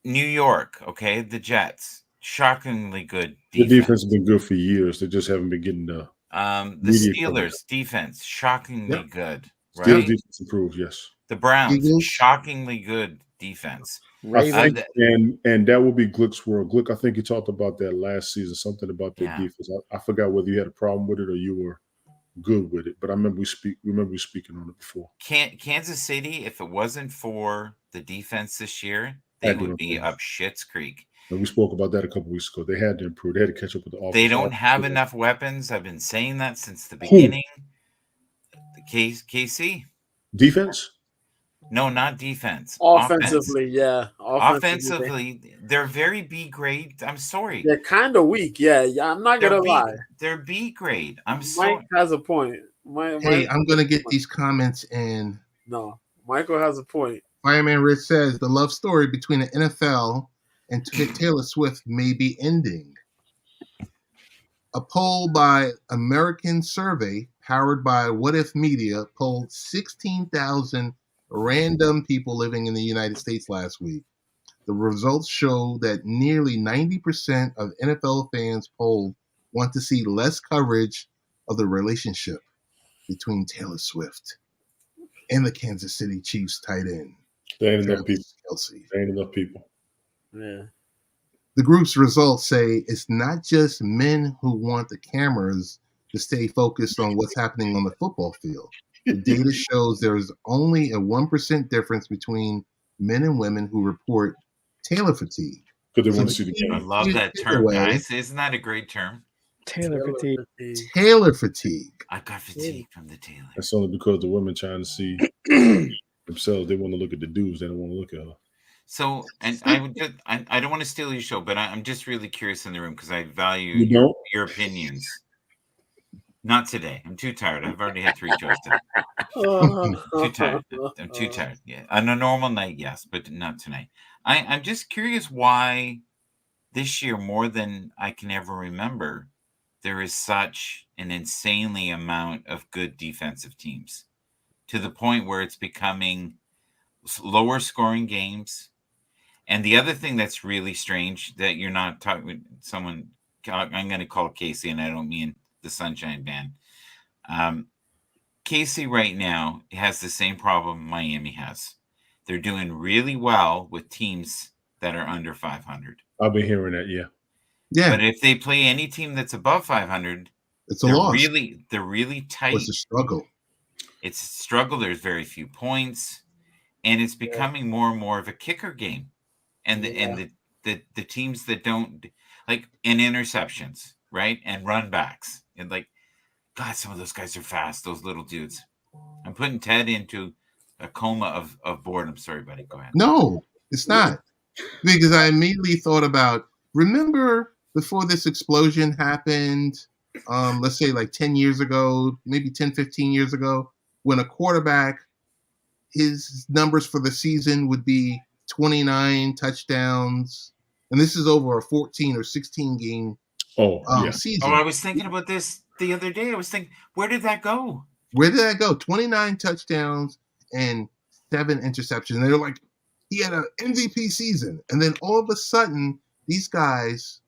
New York, okay, the Jets, shockingly good defense. The defense has been good for years. They just haven't been getting the Steelers defense, shockingly good. Right? Steelers defense improved, yes. The Browns, shockingly good defense. And that would be Glick's world. Glick, I think you talked about that last season, something about their defense. I forgot whether you had a problem with it or you were good with it, but I remember we speaking on it before. Kansas City, if it wasn't for the defense this year, they would be up Schitt's Creek. And we spoke about that a couple weeks ago. They had to improve. They had to catch up with the offense. They don't have enough weapons. I've been saying that since the beginning. The KC defense. No, not defense. Offensively, yeah. Offensively, they're very B grade. I'm sorry. They're kind of weak. Yeah, I'm not gonna lie. They're B grade. I'm Mike sorry. has a point. Hey, I'm gonna get these comments in. No, Michael has a point. Fireman Rich says the love story between the NFL and Taylor Swift may be ending. A poll by American Survey, powered by What If Media, polled 16,000 random people living in the United States last week. The results show that nearly 90% of NFL fans polled want to see less coverage of the relationship between Taylor Swift and the Kansas City Chiefs tight end. There ain't enough people. Kelce. There ain't enough people. Yeah. The group's results say it's not just men who want the cameras to stay focused on what's happening on the football field. The data shows there is only a 1% difference between men and women who report Taylor fatigue. Because they want to see the I game. love that term, guys. Isn't that a great term? Taylor fatigue. Taylor fatigue. I got fatigue from the Taylor. That's only because the women trying to see themselves. They want to look at the dudes. They don't want to look at her. So, and I don't want to steal your show, but I'm just really curious in the room because I value You your opinions. Not today. I'm too tired. I've already had 3 shows today. Too tired. I'm too tired. Yeah, on a normal night, yes, but not tonight. I'm just curious why this year, more than I can ever remember, there is such an insanely amount of good defensive teams to the point where it's becoming lower scoring games. And the other thing that's really strange that you're not talking with someone, I'm going to call Casey, and I don't mean the Sunshine Band. Casey right now has the same problem Miami has. They're doing really well with teams that are under 500. I've been hearing that, yeah. Yeah. But if they play any team that's above 500, it's a loss. They're really tight. It's a struggle. It's a struggle. There's very few points, and it's becoming more and more of a kicker game. And the teams that don't like in interceptions, right, and run backs, and like, God, some of those guys are fast. Those little dudes. I'm putting Ted into a coma of boredom. Sorry, buddy. Go ahead. No, it's not, because I immediately thought about. Remember before this explosion happened, let's say like 10 years ago, maybe 10, 15 years ago, when a quarterback, his numbers for the season would be 29 touchdowns, and this is over a 14 or 16 game season. Oh, I was thinking about this the other day. I was thinking, where did that go? 29 touchdowns and 7 interceptions. And they're like, he had an MVP season. And then all of a sudden, these guys,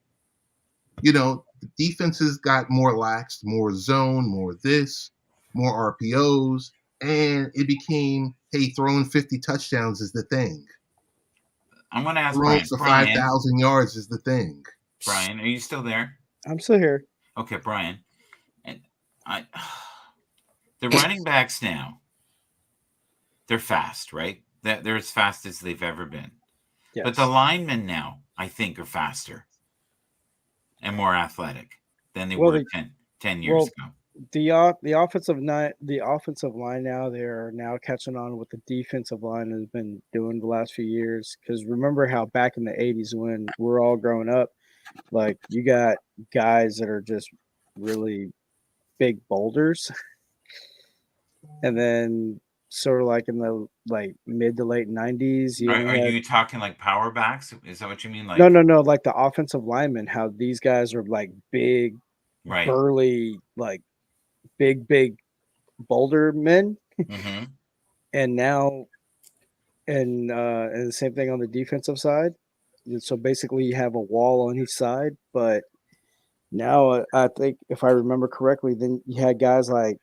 the defenses got more lax, more zone, more this, more RPOs. And it became, hey, throwing 50 touchdowns is the thing. I'm going to ask throwing Brian. for 5,000 yards is the thing. Brian, are you still there? I'm still here. Okay, Brian. And the running backs now, they're fast, right? They're as fast as they've ever been. Yes. But the linemen now, I think, are faster and more athletic than they were 10 years ago. The offensive line now, they're now catching on what the defensive line has been doing the last few years. Because remember how back in the 80s when we're all growing up, like you got guys that are just really big boulders, and then sort of like in the mid to late 90s. Are you talking like power backs? Is that what you mean? Like no, like the offensive linemen, how these guys are like big, right, burly, like big boulder men. Mm-hmm. And now and the same thing on the defensive side. So basically you have a wall on each side, but now I think if I remember correctly, then you had guys like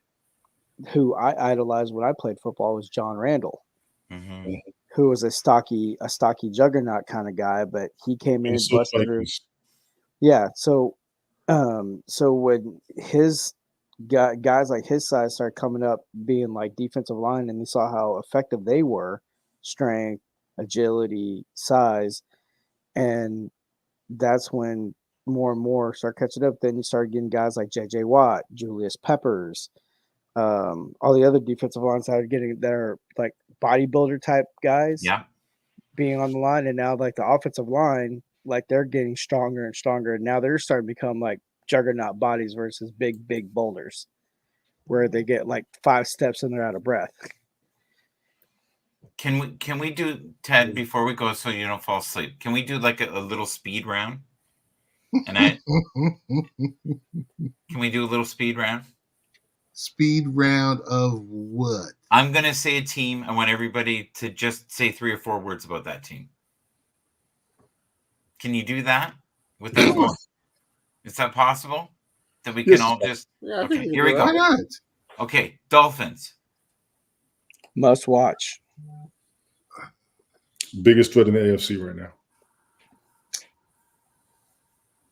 who I idolized when I played football was John Randall, mm-hmm. who was a stocky juggernaut kind of guy, but he came in busted through. Yeah. So when his guys like his size started coming up being like defensive line, and they saw how effective they were, strength, agility, size, and that's when more and more start catching up. Then you start getting guys like J.J. Watt, Julius Peppers, all the other defensive lines that are like bodybuilder type guys Yeah. being on the line, and now like the offensive line, like they're getting stronger and stronger, and now they're starting to become like juggernaut bodies versus big boulders, where they get like 5 steps and they're out of breath. Can we do, Ted, before we go so you don't fall asleep? Can we do like a little speed round? And can we do a little speed round? Speed round of what? I'm gonna say a team. I want everybody to just say 3 or 4 words about that team. Can you do that without going? Is that possible? That we can all just Yeah, I think okay, you here we do go. Why not? Okay, Dolphins. Must watch. Biggest threat in the AFC right now.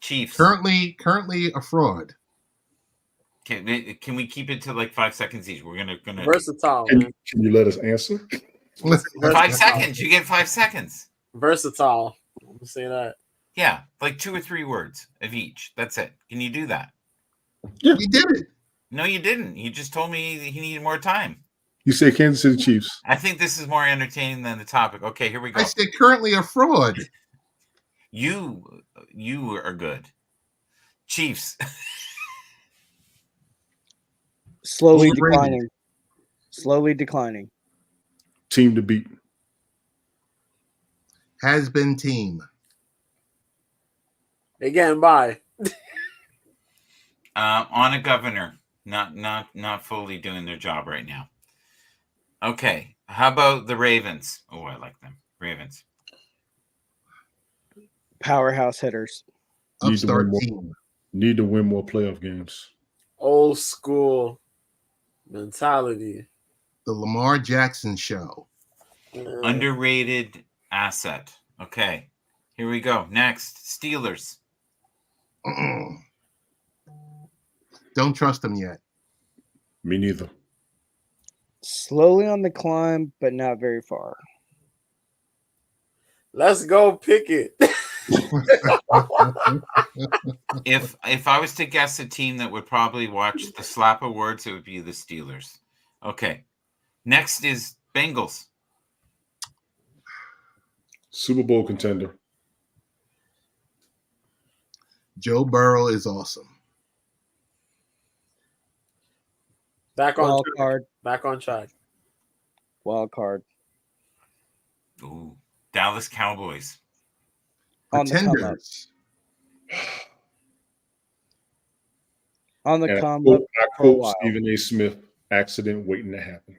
Chiefs. Currently a fraud. Okay, can we keep it to like 5 seconds each? We're gonna Versatile, Can, man. can you let us answer? 5 Versatile. seconds. You get 5 seconds. Versatile. I'm gonna say that. Yeah, like 2 or 3 words of each. That's it. Can you do that? We did it. No, you didn't. You just told me he needed more time. You said Kansas City Chiefs. I think this is more entertaining than the topic. Okay, here we go. I said currently a fraud. You are good. Chiefs. Slowly Overrated. declining. Slowly declining. Team to beat. Has been team. They getting by. On a governor. Not fully doing their job right now. Okay. How about the Ravens? Oh, I like them. Ravens. Powerhouse hitters. Upstart team. Need to win more playoff games. Old school mentality. The Lamar Jackson show. Underrated asset. Okay. Here we go. Next. Steelers. Don't trust them yet. Me neither. Slowly on the climb, but not very far. Let's go pick it. If I was to guess a team that would probably watch the Slap Awards, it would be the Steelers. Okay. Next is Bengals. Super Bowl contender. Joe Burrow is awesome. Back on Wild track. card. Back on track. Wild card. Ooh. Dallas Cowboys. On the come up. Pretenders. On the And come I up for a quote while. Stephen A. Smith, accident waiting to happen.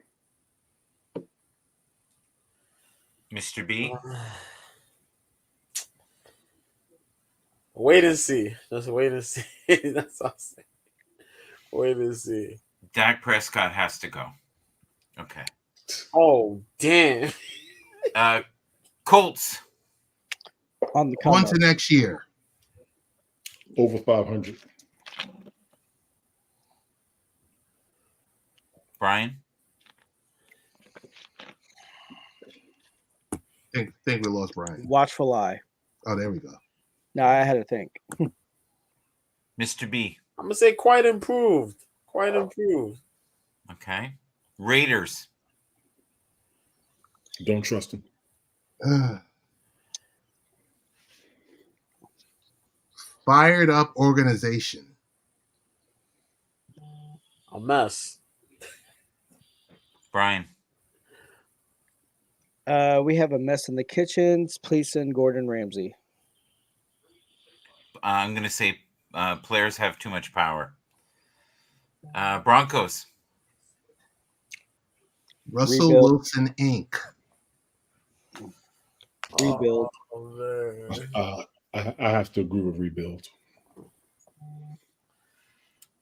Mr. B. Wait and see. Just wait and see. That's all I'm saying. Wait and see. Dak Prescott has to go. Okay. Oh, damn. Colts. On the come On up. to next year. Over 500. Brian. Think we lost Brian. Watchful eye. Oh, there we go. No, I had to think. Mr. B. I'm going to say quite improved. Quite improved. Okay. Raiders. Don't trust him. Fired up organization. A mess. Brian. We have a mess in the kitchens. Please send Gordon Ramsay. I'm going to say players have too much power. Broncos. Russell Rebuild. Wilson Inc. Rebuild. Oh, man. I have to agree with rebuild.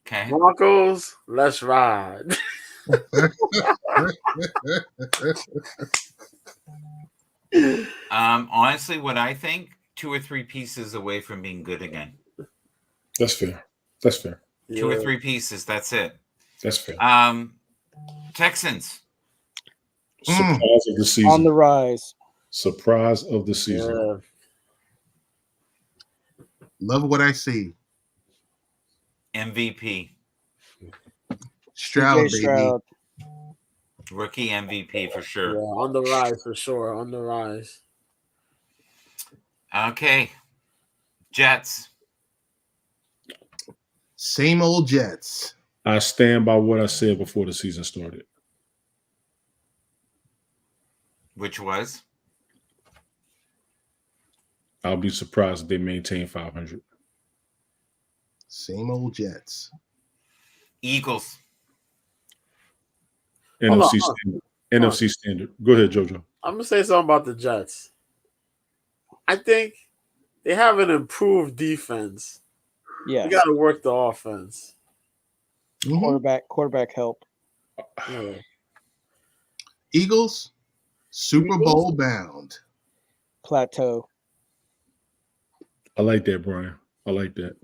Okay. Broncos, let's ride. Honestly, what I think, 2 or 3 pieces away from being good again. That's fair. That's fair. 2 or Yeah. 3 pieces. That's it. That's fair. Texans. Surprise of the season. On the rise. Surprise of the season. Yeah. Love what I see. MVP. Stroud, CJ baby. Stroud. Rookie MVP for sure. Yeah, on the rise for sure. On the rise. Okay. Jets. Same old Jets. I stand by what I said before the season started. Which was? I'll be surprised if they maintain 500. Same old Jets. Eagles. Hold NFC on. standard. NFC standard. Go ahead, JoJo. I'm gonna say something about the Jets. I think they have an improved defense. Yeah. You got to work the offense. Mhm. Quarterback help. Yeah. Eagles, Super Eagles? Bowl bound. Plateau. I like that, Brian. I like that.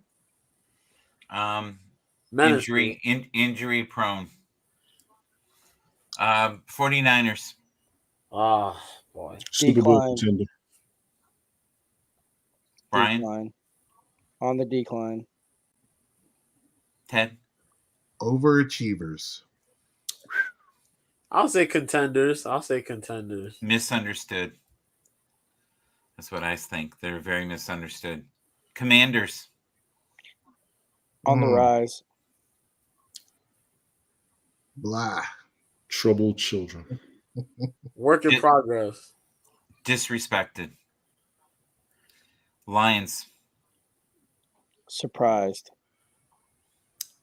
Menacing. Injury prone. 49ers. Ah, boy. Super Bowl Decline. contender. Brian. Decline. On the decline. Ted. Overachievers. I'll say contenders. Misunderstood. That's what I think. They're very misunderstood. Commanders. On the rise. Blah. Troubled children. Work in progress. Disrespected. Lions. Surprised.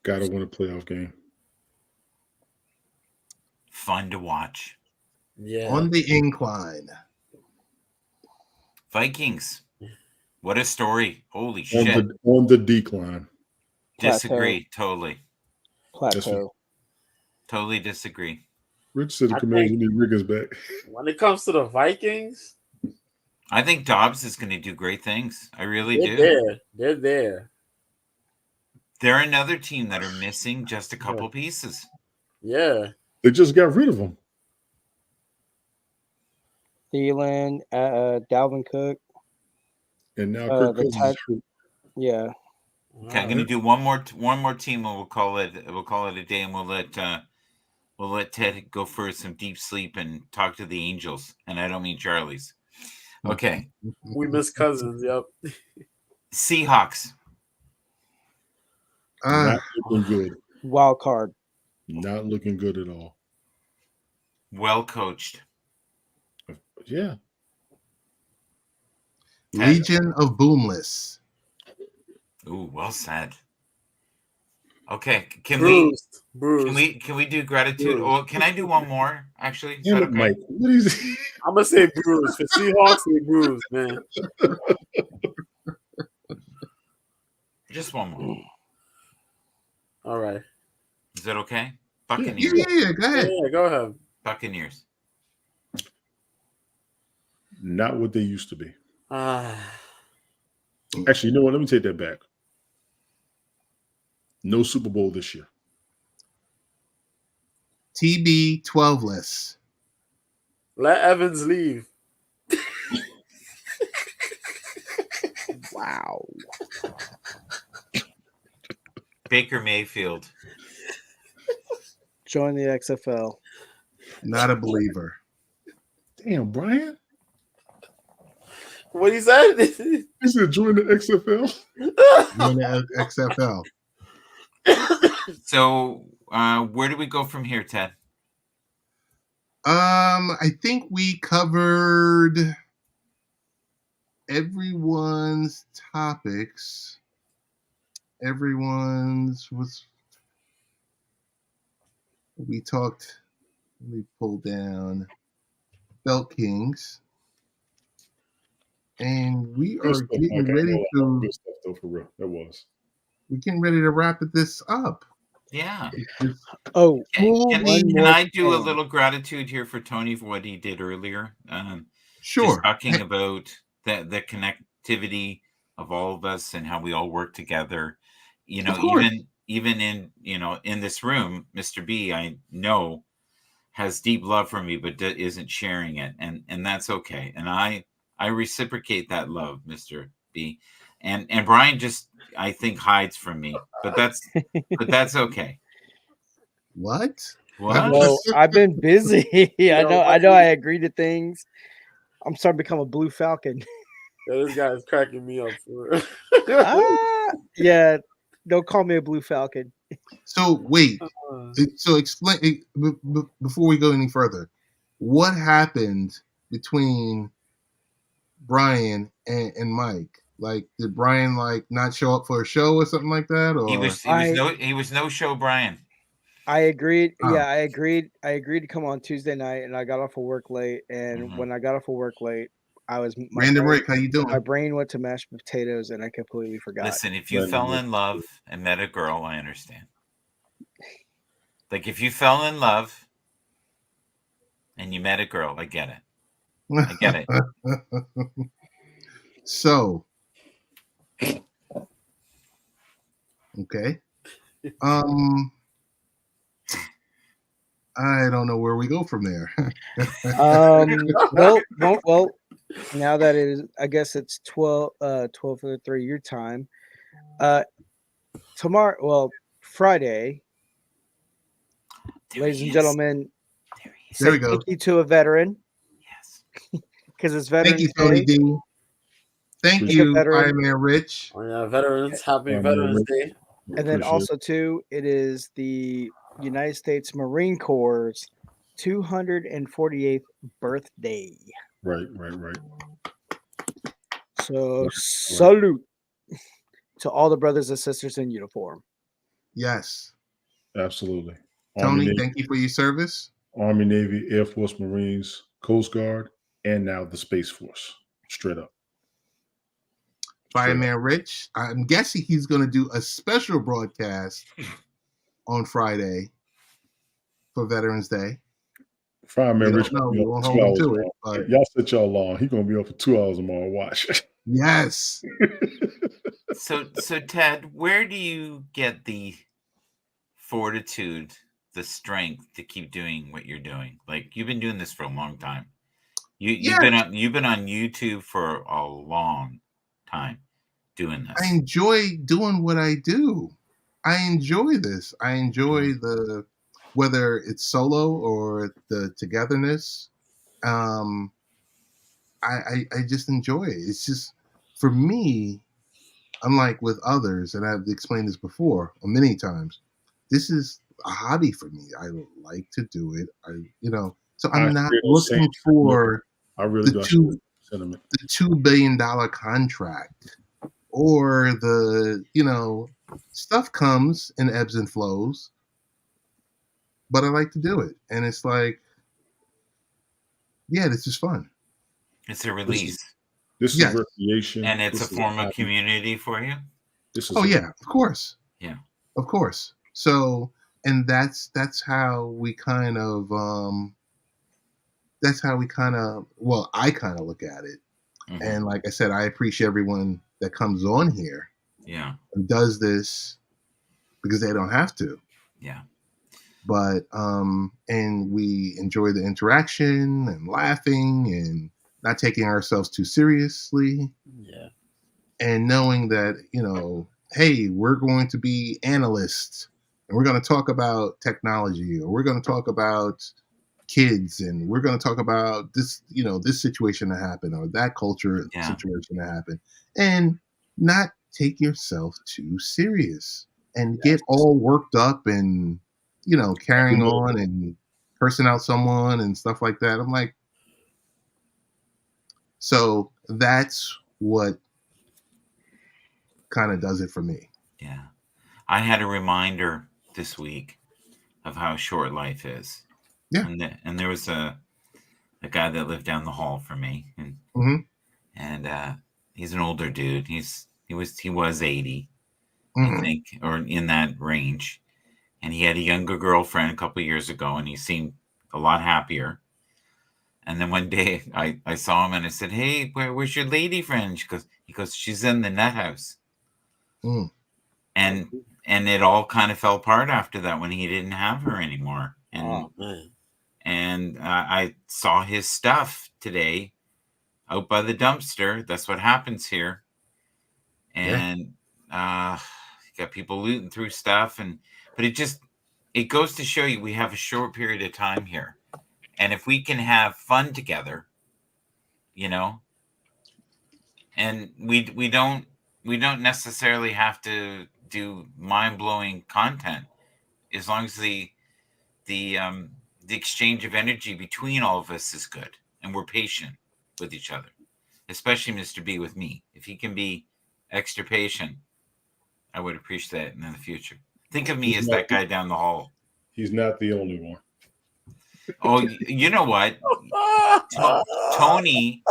Gotta win a playoff game. Fun to watch. Yeah. On the incline. Vikings. What a story. Holy shit. On the decline. Disagree. Totally. Plateau. Totally disagree. Rich said the I Commanders think- need Riggins back. When it comes to the Vikings, I think Dobbs is going to do great things. I really they're do. there. They're there. They're another team that are missing just a couple pieces. Yeah. They just got rid of him. Thielen. Dalvin Cook. And now Kirk The Cousins tight- is hurt. Yeah. Okay, I'm going to do one more team, and we'll call it a day, and we'll let Ted go for some deep sleep and talk to the Angels, and I don't mean Charlie's. Okay, We miss Cousins. Yep. Seahawks. Not looking good. Wild card. Not looking good at all. Well coached. Yeah. Legion of Boomless. Ooh, well said. Okay, can Bruised. we do gratitude? Bruised. Or can I do one more? Actually, is Damn that it, okay? Mike. What is I'm gonna say bruised. For Seahawks, they bruised, man. Just one more. All right. Is that okay? Yeah, Buccaneers. yeah, go ahead. Yeah, go ahead. Buccaneers. not what they used to be? Ah. Actually, you know what? Let me take that back. No Super Bowl this year. TB 12less. Let Evans leave. Wow. Baker Mayfield. Join the XFL. Not a believer. Damn, Brian. What he said? He said join the XFL. Join the XFL. So where do we go from here, Ted? I think we covered everyone's topics. Everyone's was we talked. Let me pull down Belt Kings, and we Good are stuff, getting Mike. I ready know that was to. good stuff, though, for real. That was. We're getting ready to wrap this up. Yeah. Oh, Can one more I do a thing. little gratitude here for Tony for what he did earlier? Sure. Just talking about the connectivity of all of us and how we all work together. You know, Of course. even in in this room, Mr. B, I know has deep love for me, but isn't sharing it, and that's okay. And I reciprocate that love, Mr. B, and Brian just I think hides from me, but that's okay. What? What? No, I've been busy. I Yo, know. why I know. you- I agree to things. I'm starting to become a blue falcon. Yo, this guy's cracking me up for real. Yeah. Don't call me a blue falcon. So wait. So explain before we go any further. What happened between Brian and Mike? Like, did Brian like not show up for a show or something like that? He Or was no show Brian. I agreed. Oh. Yeah, I agreed. I agreed to come on Tuesday night, and I got off of work late. And Mhm. when I got off of work late, Random Rick, how you my doing? brain went to mashed potatoes, and I completely forgot. Listen, if you Brandon fell Rick. in love and met a girl, I understand. Like if you fell in love and you met a girl, I get it. I get it. So, okay. I don't know where we go from there. Well, now that it is, I guess it's 12:03 your time. Tomorrow, well, Friday, There ladies he and is. gentlemen, There we say go. thank you to a veteran Yes. because it's Thank Veterans you, Tony Day. D. Thank Appreciate you, veteran. Fireman Rich. Oh yeah, veterans, happy Yeah, Veterans man. Day. And then Appreciate also too, it is the United States Marine Corps' 248th birthday. it. Right. So Right. salute to all the brothers and sisters in uniform. Yes. Absolutely. Tony, Army, thank you for your service. Army, Navy, Air Force, Marines, Coast Guard, and now the Space Force. Straight up. Fireman Rich. I'm guessing he's going to do a special broadcast on Friday for Veterans Day. Fireman We Rich. don't know. Be We up won't for hold 2 him hours to more. it. But Y'all set y'all long. He gonna be up for 2 hours tomorrow. Watch. yes. So Ted, where do you get the fortitude, the strength to keep doing what you're doing? Like you've been doing this for a long time. You've Yes. been on YouTube for a long time doing this. I enjoy doing what I do. I enjoy this. I enjoy the whether it's solo or the togetherness. I just enjoy it. It's just for me, unlike with others, and I've explained this before many times, this is a hobby for me. I like to do it. So I I'm not share those looking same for I really the do. I share two the sentiment. the $2 billion contract or stuff comes in ebbs and flows, but I like to do it. And it's like, yeah, this is fun. It's a release, This Yes. is recreation, and it's this a is form of hobby. community for you. This is Oh yeah, of course. Yeah. Of course. So, and that's how we kind of well, I kind of look at it. Mhm. And like I said, I appreciate everyone that comes on here Yeah. and does this because they don't have to. Yeah. But and we enjoy the interaction and laughing and not taking ourselves too seriously Yeah. and knowing that, hey, we're going to be analysts and we're going to talk about technology or we're going to talk about kids and we're going to talk about this, this situation that happened or that culture Yeah. situation that happened and not take yourself too serious and get all worked up and, carrying on and cursing out someone and stuff like that. I'm like, so that's what kind of does it for me. Yeah. I had a reminder this week of how short life is. Yeah. And there was a guy that lived down the hall from me, and he's an older dude. He was 80, I think, or in that range. And he had a younger girlfriend a couple of years ago, and he seemed a lot happier. And then one day I saw him and I said, "Hey, where's your lady friend?" He goes, "She's in the net house." Mm. And it all kind of fell apart after that when he didn't have her anymore. And Oh man. and I saw his stuff today out by the dumpster. That's what happens here. And got people looting through stuff, but it just it goes to show you we have a short period of time here, and if we can have fun together, you know, and we don't necessarily have to do mind-blowing content, as long as the exchange of energy between all of us is good and we're patient with each other, especially Mr. B with me. If he can be extra patient, I would appreciate that in the future. Think of me as that guy down the hall. He's not the only one. Oh, you know what? Tony,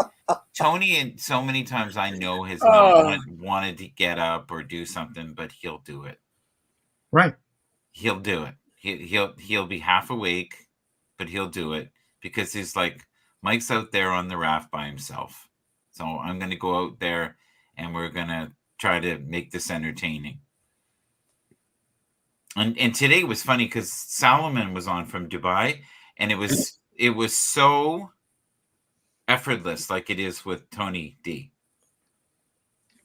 and so many times I know has not wanted to get up or do something, but he'll do it. Right. He'll do it. He'll be half awake, but he'll do it because he's like, Mike's out there on the raft by himself. So I'm going to go out there and we're going to try to make this entertaining. And today was funny because Solomon was on from Dubai, and it was so effortless, like it is with Tony D.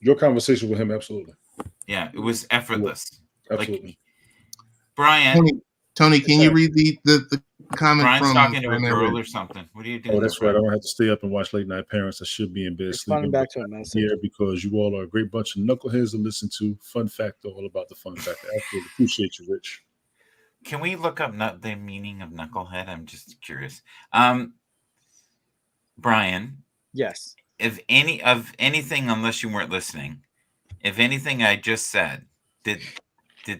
Your conversation with him, absolutely. Yeah, it was effortless. Absolutely. Like, Brian, Tony, can you read the comment Brian's from talking to a from girl Everett? or something. What are you doing? Oh, that's there, right. I Brian? don't have to stay up and watch Late Night Parents. I should be in bed Responding sleeping. back to a message. Here because you all are a great bunch of knuckleheads to listen to. Fun fact, all about the fun factor. Absolutely appreciate you, Rich. Can we look up the meaning of knucklehead? I'm just curious. Brian, Yes. if anything, unless you weren't listening, if anything I just said, did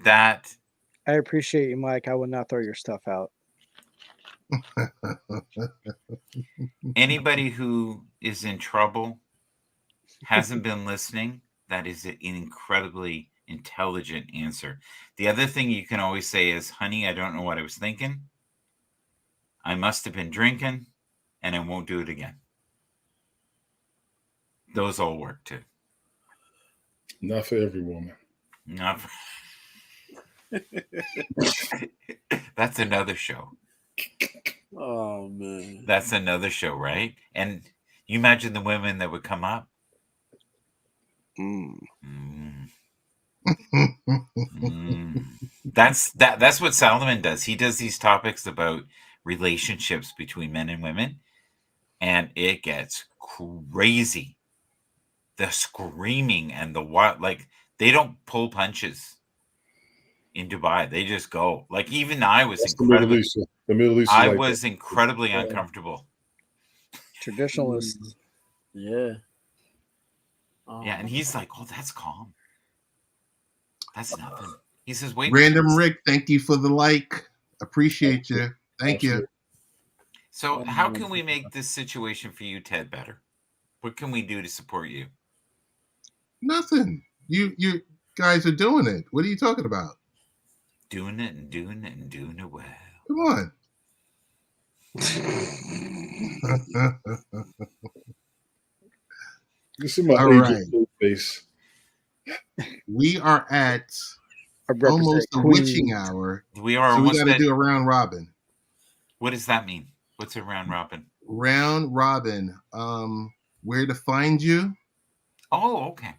that? I appreciate you, Mike. I would not throw your stuff out. Anybody who is in trouble, hasn't been listening, that is an incredibly intelligent answer. The other thing you can always say is, honey, I don't know what I was thinking. I must have been drinking, and I won't do it again. Those all work too. Not for every woman. Not for... That's another show. Oh man, that's another show, right? And you imagine the women that would come up. That's what Solomon does. He does these topics about relationships between men and women, and it gets crazy. The screaming and the what, like they don't pull punches in Dubai. They just go. Like even I was incredibly. The Middle East. I was incredibly uncomfortable. Traditionalists. Yeah. Yeah, and he's like, "Oh, that's calm. That's nothing." He says, "Wait." Random Rick, thank you for the like. Appreciate you. Thank you. So, how can we make this situation for you, Ted, better? What can we do to support you? Nothing. You guys are doing it. What are you talking about? Doing it and doing it and doing it well. Come on. You see my face. We are at almost the witching hour. We are. So we got to do a round robin. What does that mean? What's a round robin? Round robin. Where to find you? Oh, okay.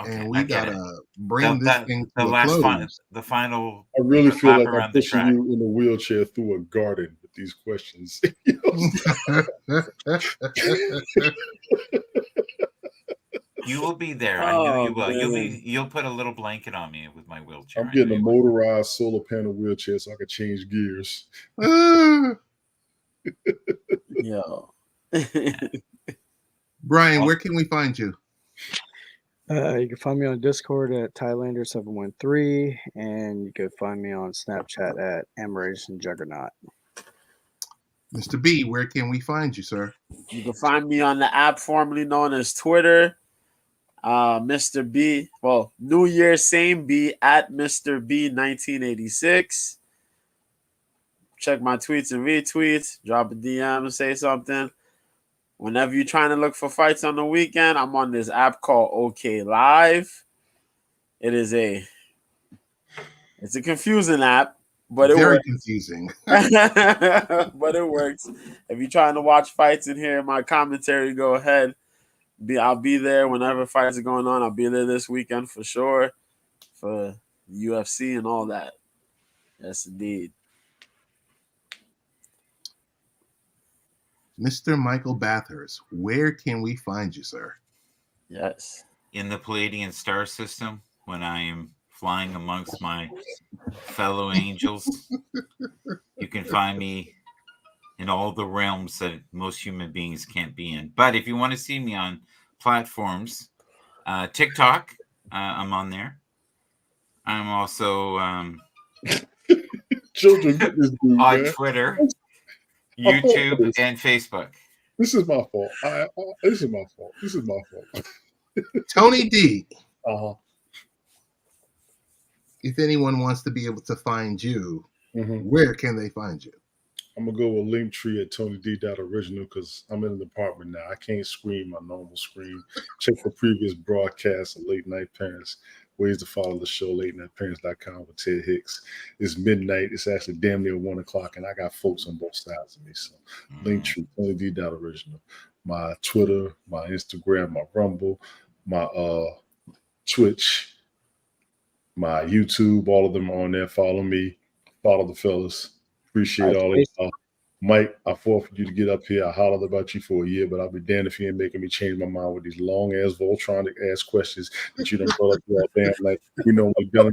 And we gotta bring this thing to a close. The final. I really feel like I'm pushing you in a wheelchair through a garden with these questions. You will be there. I know you will. You'll put a little blanket on me with my wheelchair. I'm getting a motorized solar panel wheelchair so I can change gears. Yo. Brian, where can we find you? You can find me on Discord at Thailander713, and you can find me on Snapchat at Amaration Juggernaut. Mr. B, where can we find you, sir? You can find me on the app formerly known as Twitter. Mr. B, well, New Year, same B at Mr. B 1986. Check my tweets and retweets. Drop a DM and say something. Whenever you're trying to look for fights on the weekend, I'm on this app called OK Live. It's a confusing app, but it very works. Confusing. But it works. If you're trying to watch fights and hear my commentary, go ahead. I'll be there whenever fights are going on. I'll be there this weekend for sure. For UFC and all that. Yes, indeed. Mr. Michael Bathurst, where can we find you, sir? Yes. In the Palladian star system, when I am flying amongst my fellow angels, you can find me in all the realms that most human beings can't be in. But if you want to see me on platforms, TikTok, I'm on there. I'm also Children, get this dude, on man. Twitter, I fought for YouTube, this. and Facebook. This is my fault. This is my fault. This is my fault. Tony D, Uh-huh. if anyone wants to be able to find you, Mhm. where can they find you? I'm gonna go with Linktree at TonyD.original because I'm in an apartment now. I can't scream my normal scream. Check for previous broadcasts of Late Night Parents. Ways to follow the show, latenightparents.com with Ted Hicks. It's midnight. It's actually damn near 1 o'clock, and I got folks on both sides of me. So Linktree, TonyD.original. My Twitter, my Instagram, my Rumble, my Twitch, my YouTube, all of them are on there. Follow me. Follow the fellas. Appreciate all of y'all. Mike, I fought for you to get up here. I hollered about you for a year, but I'll be damned if you ain't making me change my mind with these long ass Voltronic ass questions that you done brought up here all damn night. We know what done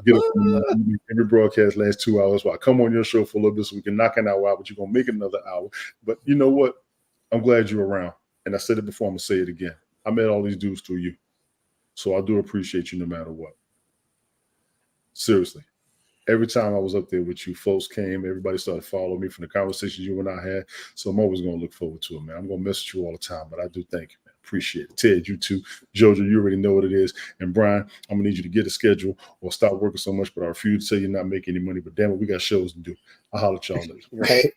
get up every broadcast last 2 hours. Well, I come on your show for a little bit so we can knock an hour out, but you're gonna make it another hour. But you know what? I'm glad you're around. And I said it before, I'm gonna say it again. I met all these dudes through you. So I do appreciate you no matter what. Seriously. Every time I was up there with you, folks came, everybody started following me from the conversations you and I had. So I'm always going to look forward to it, man. I'm going to message you all the time, but I do thank you, man. Appreciate it. Ted, you too. Jojo, you already know what it is. And Brian, I'm going to need you to get a schedule or stop working so much, but I refuse to tell you not making any money. But damn it, we got shows to do. I'll holler at y'all later. Right.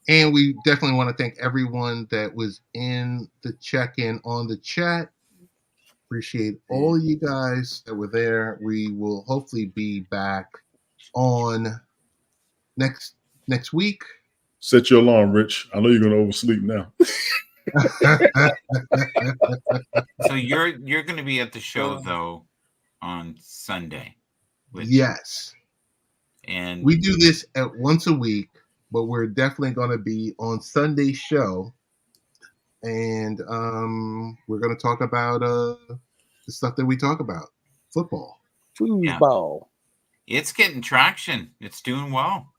And we definitely want to thank everyone that was in the check-in on the chat. Appreciate all you guys that were there. We will hopefully be back on next week. Set your alarm, Rich. I know you're going to oversleep now. So you're going to be at the show though on Sunday. Yes. And we do this at once a week, but we're definitely going to be on Sunday's show. And we're going to talk about the stuff that we talk about. Football. Foosball. Yeah. It's getting traction. It's doing well.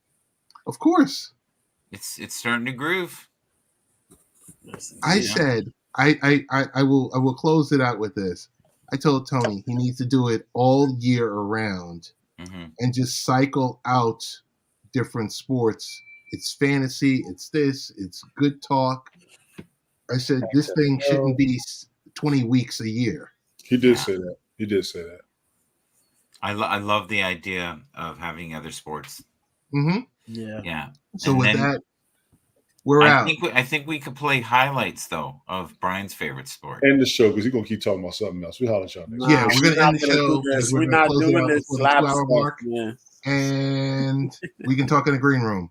Of course. It's starting to groove. I said I will close it out with this. I told Tony he needs to do it all year around and just cycle out different sports. It's fantasy, it's this, it's good talk. I said this thing shouldn't be 20 weeks a year. He did say that. He did say that. I love the idea of having other sports. Yeah. So and with that, we're out. I think we could play highlights though of Brian's favorite sport. End the show because he's gonna keep talking about something else. We holler at y'all next. Yeah, we're gonna end the show. We're not doing this slap 2-hour stuff. mark, yeah. and we can talk in the green room.